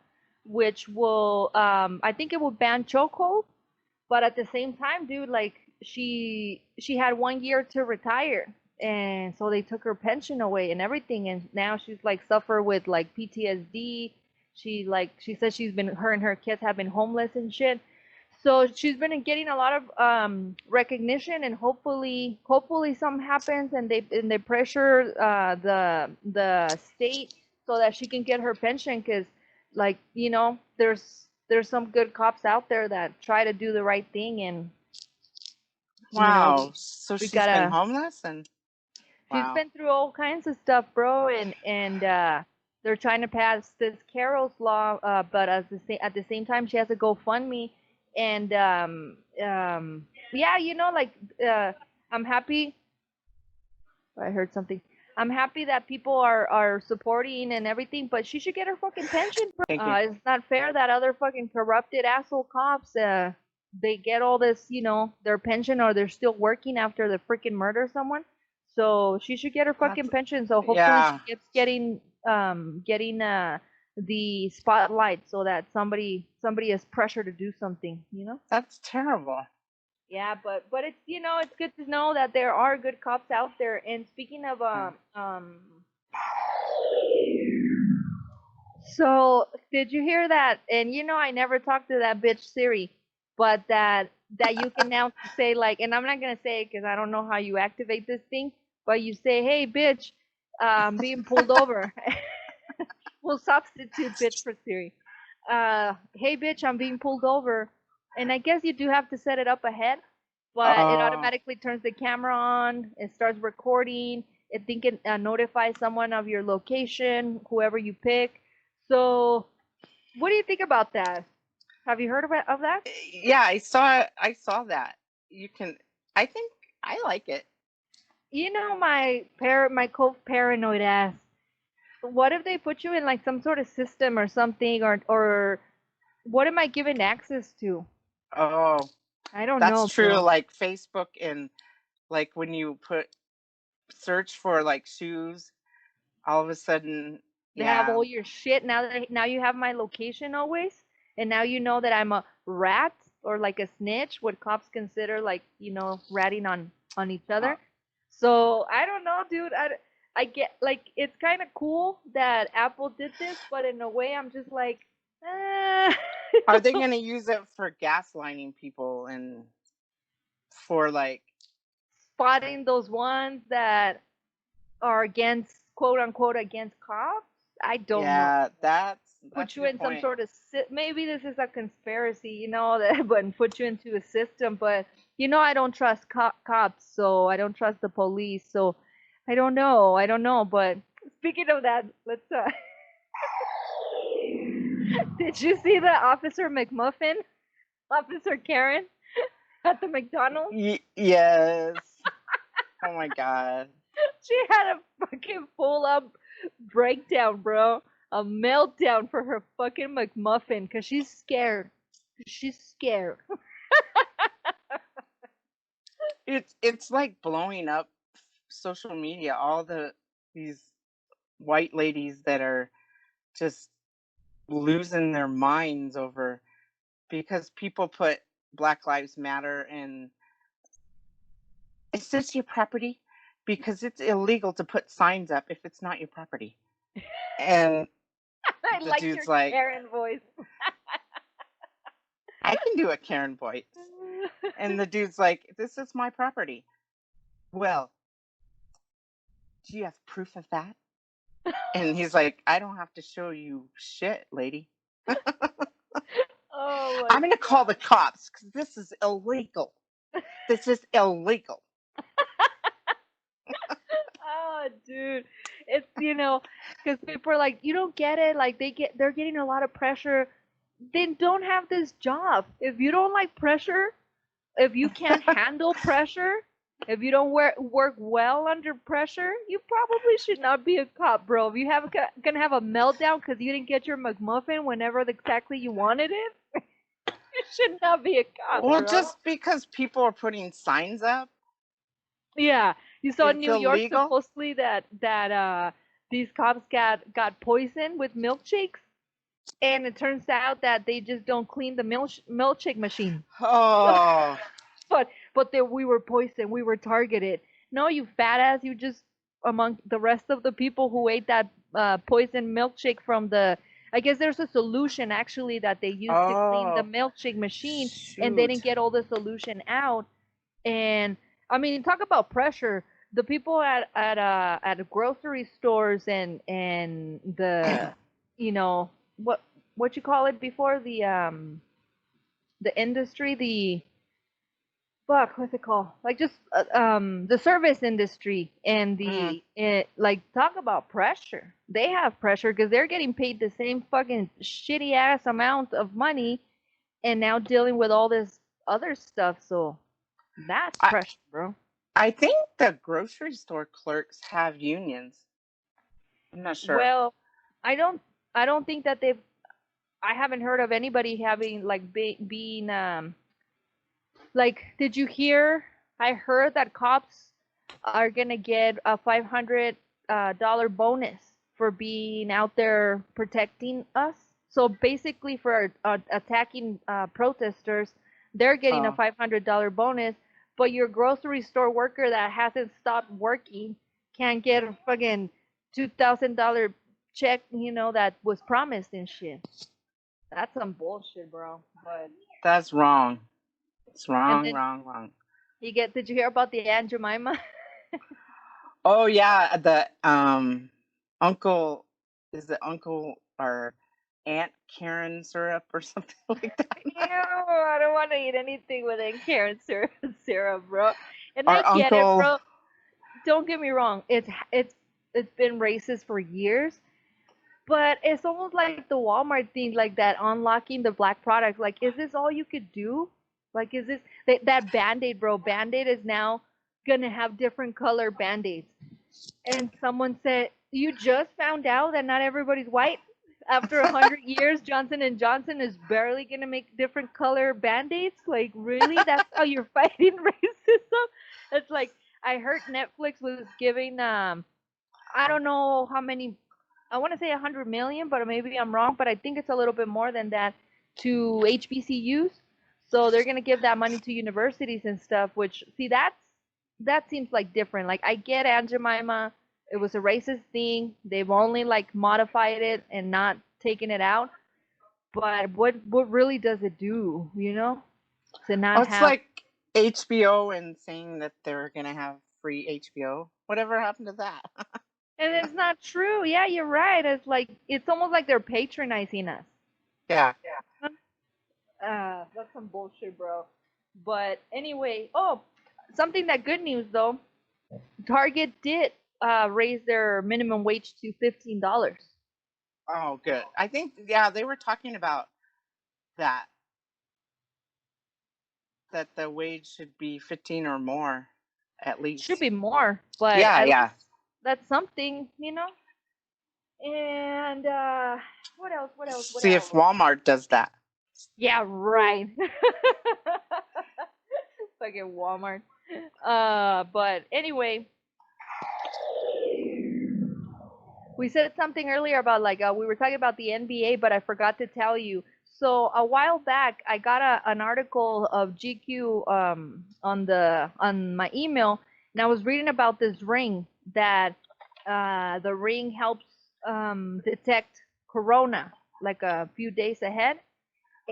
which will, I think it will ban chokehold, but at the same time, dude, like she had 1 year to retire, and so they took her pension away and everything, and now she's like suffer with like PTSD. She says her and her kids have been homeless and shit. So she's been getting a lot of recognition, and hopefully something happens, and they pressure the state so that she can get her pension, because like there's some good cops out there that try to do the right thing, and wow, so she's been homeless, and she's been through all kinds of stuff, bro, and they're trying to pass this Caroil's Law, but at the same time, she has a GoFundMe, and yeah, like I'm happy. I heard something. I'm happy that people are supporting and everything, but she should get her fucking pension. Thank you. It's not fair that other fucking corrupted asshole cops they get all this, their pension, or they're still working after they freaking murder someone. So she should get her fucking pension. So hopefully she keeps getting the spotlight, so that somebody has pressure to do something. That's terrible. Yeah, but it's it's good to know that there are good cops out there. And speaking of so did you hear that? And I never talked to that bitch Siri, but that you can now say, like, and I'm not gonna say it because I don't know how you activate this thing, but you say, "Hey bitch, being pulled over." We'll substitute bitch for Siri. Hey bitch, I'm being pulled over. And I guess you do have to set it up ahead, but it automatically turns the camera on. It starts recording. It can notify someone of your location, whoever you pick. So, what do you think about that? Have you heard of that? Yeah, I saw that. I think I like it. My paranoid ass. What if they put you in like some sort of system or something, or what am I given access to? Oh, I don't know. That's true. Bro. Like Facebook, and like when you search for like shoes, all of a sudden They have all your shit. Now you have my location always, and now you know that I'm a rat or like a snitch, what cops consider like ratting on each other. So I don't know, dude. I get, like, it's kind of cool that Apple did this, but in a way I'm just like, Are they gonna use it for gaslighting people and for like spotting those ones that are against, quote unquote, against cops? I don't know. Yeah, that's Put a you good in some point. sort of maybe this is a conspiracy, that, but put you into a system. But I don't trust cops, so I don't trust the police. So I don't know. But speaking of that, let's. Did you see the Officer McMuffin, Officer Karen, at the McDonald's? Yes. Oh my god. She had a fucking full up breakdown, bro. A meltdown for her fucking McMuffin because she's scared. She's scared. It's like blowing up social media. All these white ladies that are just losing their minds over, because people put Black Lives Matter, and is this your property? Because it's illegal to put signs up if it's not your property. And I the like dude's your like, Karen voice. I can do a Karen voice. And the dude's like, this is my property. Well, do you have proof of that? And he's like, I don't have to show you shit, lady. Oh I'm going to call the cops because this is illegal. This is illegal. Oh, dude. It's, because people are like, you don't get it. Like, they're getting a lot of pressure. Then don't have this job. If you don't like pressure, if you can't handle pressure, if you don't work well under pressure, you probably should not be a cop, bro. If you gonna have a meltdown because you didn't get your McMuffin whenever exactly you wanted it, you should not be a cop. Well, bro. just because people are putting signs up. Yeah, you saw in It's New York illegal? supposedly that these cops got poisoned with milkshakes, and it turns out that they just don't clean the milkshake machine. Oh. But we were poisoned. We were targeted. No, you fat ass. You just among the rest of the people who ate that poisoned milkshake from the. I guess there's a solution actually that they used to clean the milkshake machine, and they didn't get all the solution out. And I mean, talk about pressure. The people at grocery stores and the what you call it before, the industry, fuck, what's it called? Like just the service industry and Mm. like talk about pressure. They have pressure because they're getting paid the same fucking shitty ass amount of money and now dealing with all this other stuff. So that's I pressure, bro. I think the grocery store clerks have unions. I'm not sure. Well, I don't I don't think that they've I haven't heard of anybody having like being like, did you hear? I heard that cops are gonna get a $500 bonus for being out there protecting us. So basically, for attacking protesters, they're getting a Oh, $500 bonus. But your grocery store worker that hasn't stopped working can't get a fucking $2,000 check, that was promised and shit. That's some bullshit, bro. But that's wrong. It's and wrong, then wrong, wrong. did you hear about the Aunt Jemima? Oh yeah, the uncle is it uncle or Aunt Karen syrup or something like that. Ew, I don't want to eat anything with Karen syrup, bro. And I Or get it, uncle. bro. Don't get me wrong. It's been racist for years, but it's almost like the Walmart thing, like that unlocking the black products. Like, is this all you could do? Like, is this that Band-Aid, bro? Band-Aid is now gonna have different color Band-Aids. And someone said, "You just found out that not everybody's white. After 100 years, Johnson and Johnson is barely gonna make different color Band-Aids. Like, really? That's how you're fighting racism?" It's like I heard Netflix was giving I don't know how many. I want to say 100 million, but maybe I'm wrong. But I think it's a little bit more than that to HBCUs. So they're gonna give that money to universities and stuff. Which, see, that seems like different. Like, I get Aunt Jemima. It was a racist thing. They've only like modified it and not taken it out. But what really does it do? To Oh, not it's have. like HBO and saying that they're gonna have free HBO. Whatever happened to that? And it's not true. Yeah, you're right. It's like it's almost like they're patronizing us. Yeah. That's some bullshit, bro. But anyway, oh, something that good news though. Target did raise their minimum wage to $15. Oh, good. I think yeah they were talking about that that the wage should be 15 or more at Should least. be more, but Yeah, at yeah. least that's something. And what else? What else? What See if else? Walmart does that. Yeah, right. Fucking Walmart. But anyway, we said something earlier about like we were talking about the NBA, but I forgot to tell you. So a while back, I got an article of GQ on my email, and I was reading about this ring that the ring helps detect corona like a few days ahead,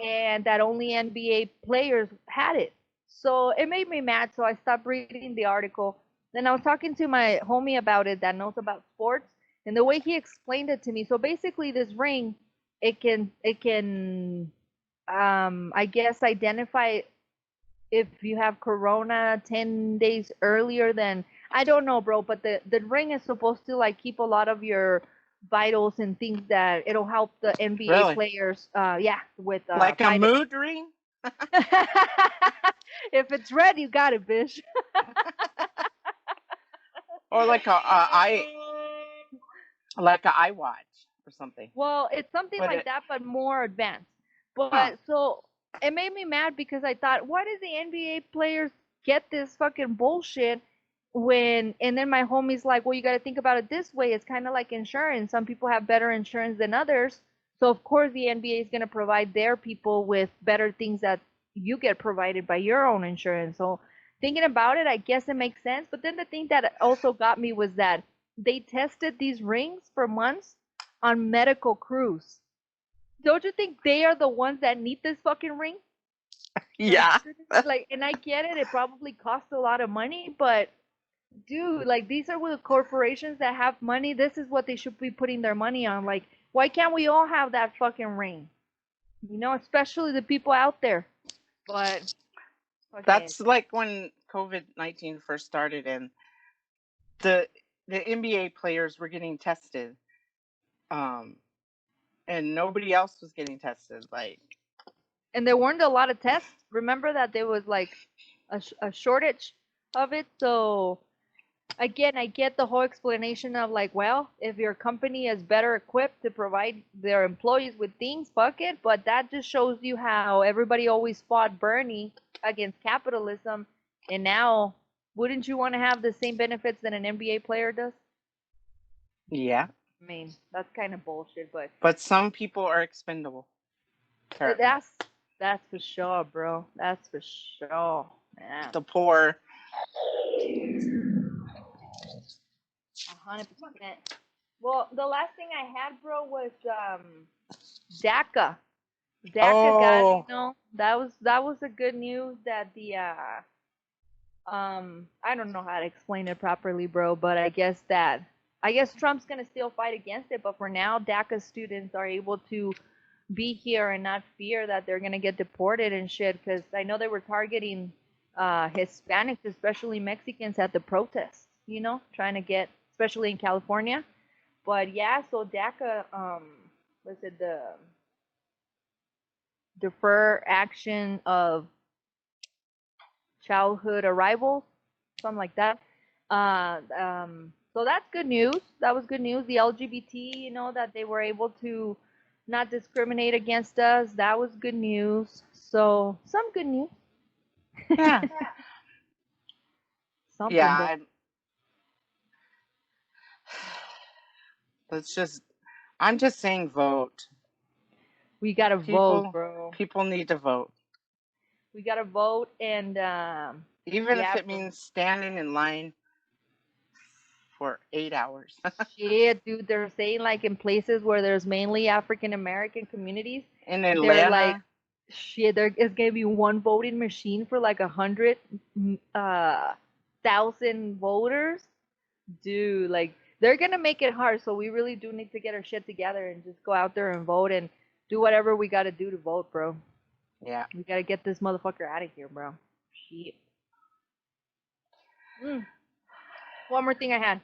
and that only NBA players had it. So it made me mad. So I stopped reading the article. Then I was talking to my homie about it that knows about sports, and the way he explained it to me. So basically, this ring, it can I guess identify if you have corona 10 days earlier than, I don't know, bro, but the ring is supposed to like keep a lot of your vitals and things that it'll help the NBA Really? players yeah, with Like a fighting. mood ring? If it's red, you got it, bitch. Or like a iWatch or something. Well, it's something Put like it. that, but more advanced. Huh. But so it made me mad because I thought, why does the NBA players get this fucking bullshit when? And then my homie's like, well, you got to think about it this way. It's kind of like insurance. Some people have better insurance than others. So of course the NBA is going to provide their people with better things that you get provided by your own insurance. So thinking about it, I guess it makes sense. But then the thing that also got me was that they tested these rings for months on medical crews. Don't you think they are the ones that need this fucking ring? Yeah. Like, and I get it. It probably costs a lot of money, but dude, like these are the corporations that have money. This is what they should be putting their money on. Like, why can't we all have that fucking ring? Especially the people out there. But Okay. That's like when COVID-19 first started, and the NBA players were getting tested, and nobody else was getting tested. Like, And there weren't a lot of tests. Remember that there was like a shortage of it. So again, I get the whole explanation of like, well, if your company is better equipped to provide their employees with things, fuck it. But that just shows you how everybody always fought Bernie against capitalism, and now wouldn't you want to have the same benefits that an NBA player does? yeah, I mean, that's kind of bullshit, but some people are expendable. Apparently. that's for sure, bro. That's for sure, man. The poor. 100%. Well, the last thing I had, bro, was DACA. DACA got, Oh, that was the good news that the I don't know how to explain it properly, bro, but I guess Trump's gonna still fight against it, but for now, DACA students are able to be here and not fear that they're gonna get deported and shit. Because I know they were targeting Hispanics, especially Mexicans, at the protests. Trying to get, especially in California. But yeah, so DACA, was it the defer action of childhood arrivals, something like that. So that's good news. That was good news. The LGBT, that they were able to not discriminate against us. That was good news. So some good news. yeah. Something. Yeah, I'm just saying vote. We gotta vote, bro. People need to vote. We gotta vote, and Even if it means standing in line for 8 hours. shit, dude, they're saying like in places where there's mainly African American communities, In Atlanta. they're like, shit, there is gonna be one voting machine for like 100,000 voters, dude. Like they're gonna make it hard, so we really do need to get our shit together and just go out there and vote and do whatever we gotta do to vote, bro. Yeah. We gotta get this motherfucker out of here, bro. Shit. One more thing I had.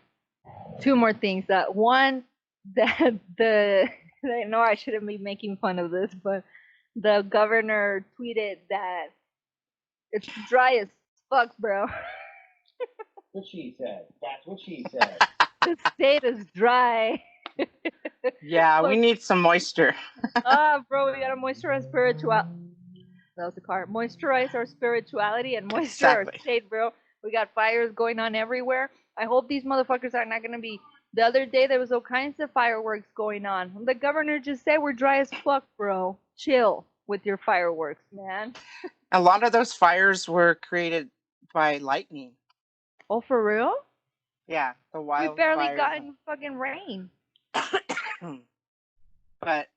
Two more things. One, that I know I shouldn't be making fun of this, but the governor tweeted that it's dry as fuck, bro. What she said. That's what she said. The state is dry. Yeah, we need some moisture. Bro, we gotta moisturize spirituality. That was the car. Moisturize our spirituality and moisturize our state, bro. We got fires going on everywhere. I hope these motherfuckers are not gonna be. The other day there was all kinds of fireworks going on. The governor just said we're dry as fuck, bro. Chill with your fireworks, man. A lot of those fires were created by lightning. Oh, for real? Yeah, the wildfires. We barely gotten fucking rain. But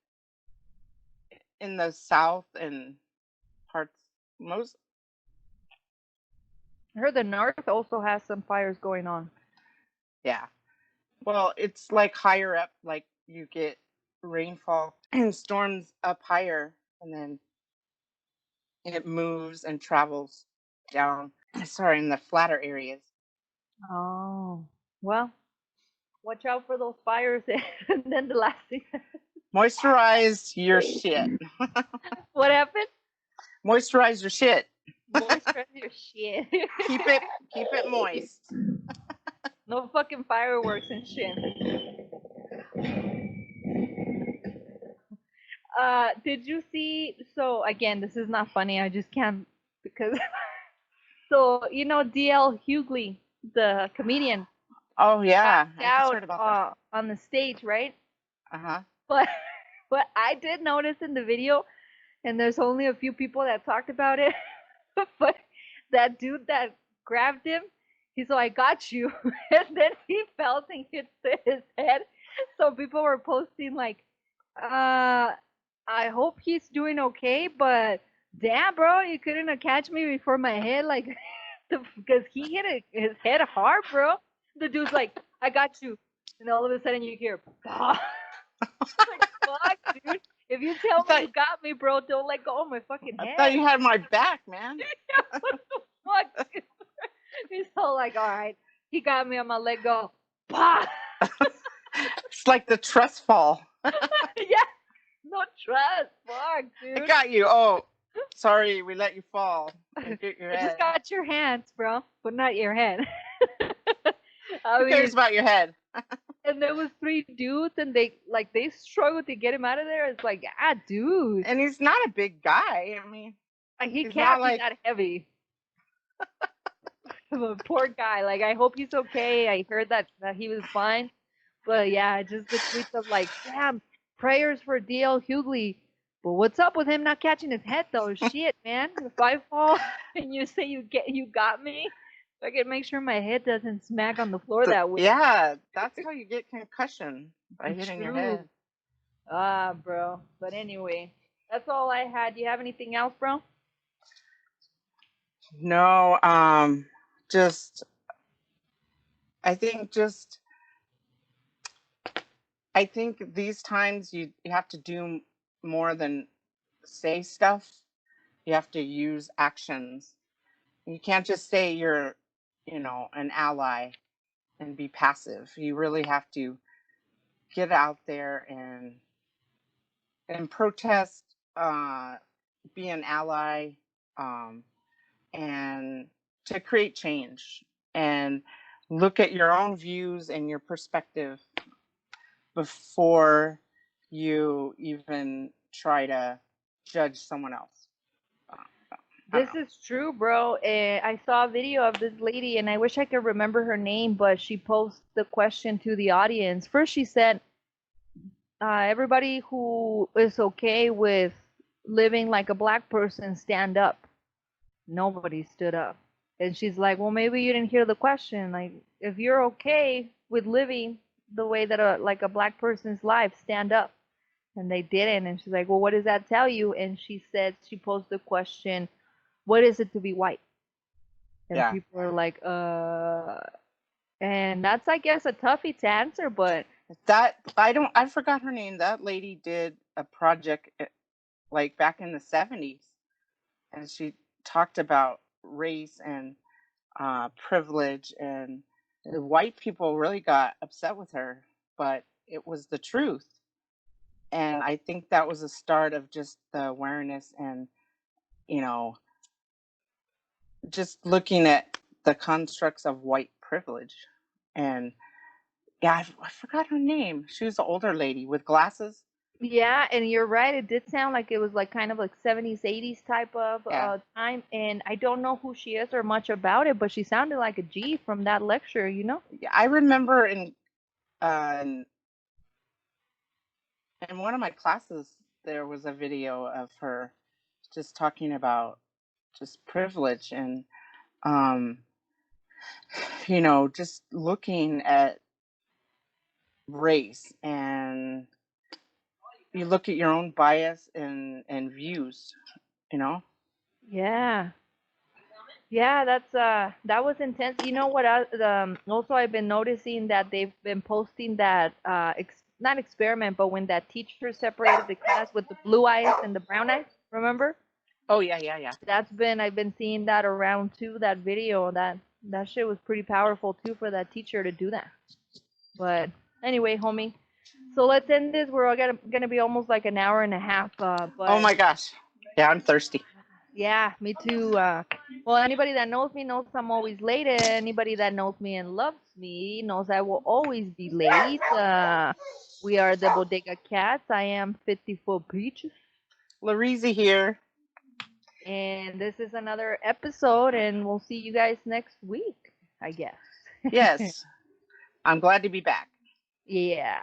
in the south and parts, I heard the north also has some fires going on. Yeah. Well, it's like higher up, like you get rainfall and storms up higher, and then it moves and travels down. Sorry, in the flatter areas. Oh, well, watch out for those fires. And then the last thing. Moisturize your shit. What happened? Moisturize your shit. Moisturize your shit. Keep it moist. No fucking fireworks and shit. Did you see? So again, this is not funny. I just can't because. So DL Hughley, the comedian. Oh yeah, I just heard about that. On the stage, right? But I did notice in the video, and there's only a few people that talked about it. But that dude that grabbed him, he's like, "I got you," and then he fell and hit his head. So people were posting like, "I hope he's doing okay, but damn, bro, you couldn't have catch me before my head, like." Because he hit his head hard, bro. The dude's like, "I got you," and all of a sudden you hear, "Bah." Like, fuck, dude. If you tell I thought, me you got me, bro, don't let go of my fucking I hand. thought you had my back, man. What the fuck? He's so like, all right, he got me, I'm gonna let go. Bah! It's like the trust fall. Yeah, no trust. Fuck, I dude. got you. Oh, sorry, we let you fall. And get your I just head. got your hands, bro, but not your head. I Who mean, cares about your head? and there was 3 dudes, and they struggled to get him out of there. It's like, ah, dude, And he's not a big guy. I mean, like, he he's can't not be like that heavy. Poor guy. Like, I hope he's okay. I heard that he was fine. But yeah, just the tweets of like, damn, prayers for DL Hughley. But what's up with him not catching his head though? Shit, man. If I fall and you say you got me, I can make sure my head doesn't smack on the floor that way. yeah, that's how you get concussion, by hitting your True. head. Ah, bro. But anyway, that's all I had. Do you have anything else, bro? No, just I think just I think these times you have to do more than say stuff. You have to use actions. You can't just say you're, an ally and be passive. You really have to get out there and protest, be an ally, and to create change and look at your own views and your perspective before you even try to judge someone else. This is true, bro. I saw a video of this lady, and I wish I could remember her name, but she posed the question to the audience. First, she said, everybody who is okay with living like a black person, stand up. Nobody stood up. And she's like, well, maybe you didn't hear the question. Like, if you're okay with living the way that a black person's life, stand up. And they didn't. And she's like, well, what does that tell you? And she said, she posed the question, what is it to be white? And Yeah. people are like, and that's, I guess, a toughie to answer, but That I forgot her name. That lady did a project like back in the 70s, and she talked about race and privilege, and the white people really got upset with her, but it was the truth. And I think that was a start of just the awareness and, just looking at the constructs of white privilege. And yeah, I forgot her name. She was an older lady with glasses. yeah, and you're right. It did sound like it was like kind of like 70s, 80s type of Yeah. time. And I don't know who she is or much about it, but she sounded like a G from that lecture, you know? Yeah, I remember in one of my classes there was a video of her just talking about just privilege and just looking at race, and you look at your own bias and views, Yeah. Yeah, that was intense. You know what? Also, I've been noticing that they've been posting that not experiment, but when that teacher separated the class with the blue eyes and the brown eyes. Remember? Oh yeah. I've been seeing that around too. That video, that shit was pretty powerful too for that teacher to do that. But anyway, homie. So let's end this. We're all gonna be almost like an hour and a half. But Oh my gosh, yeah, I'm thirsty. yeah, me too. Well, anybody that knows me knows I'm always late. Anybody that knows me and loves me knows I will always be late. We are the Bodega Cats. I am 54 Peaches. Larizi here. And this is another episode, and we'll see you guys next week, I guess. Yes. I'm glad to be back. Yeah.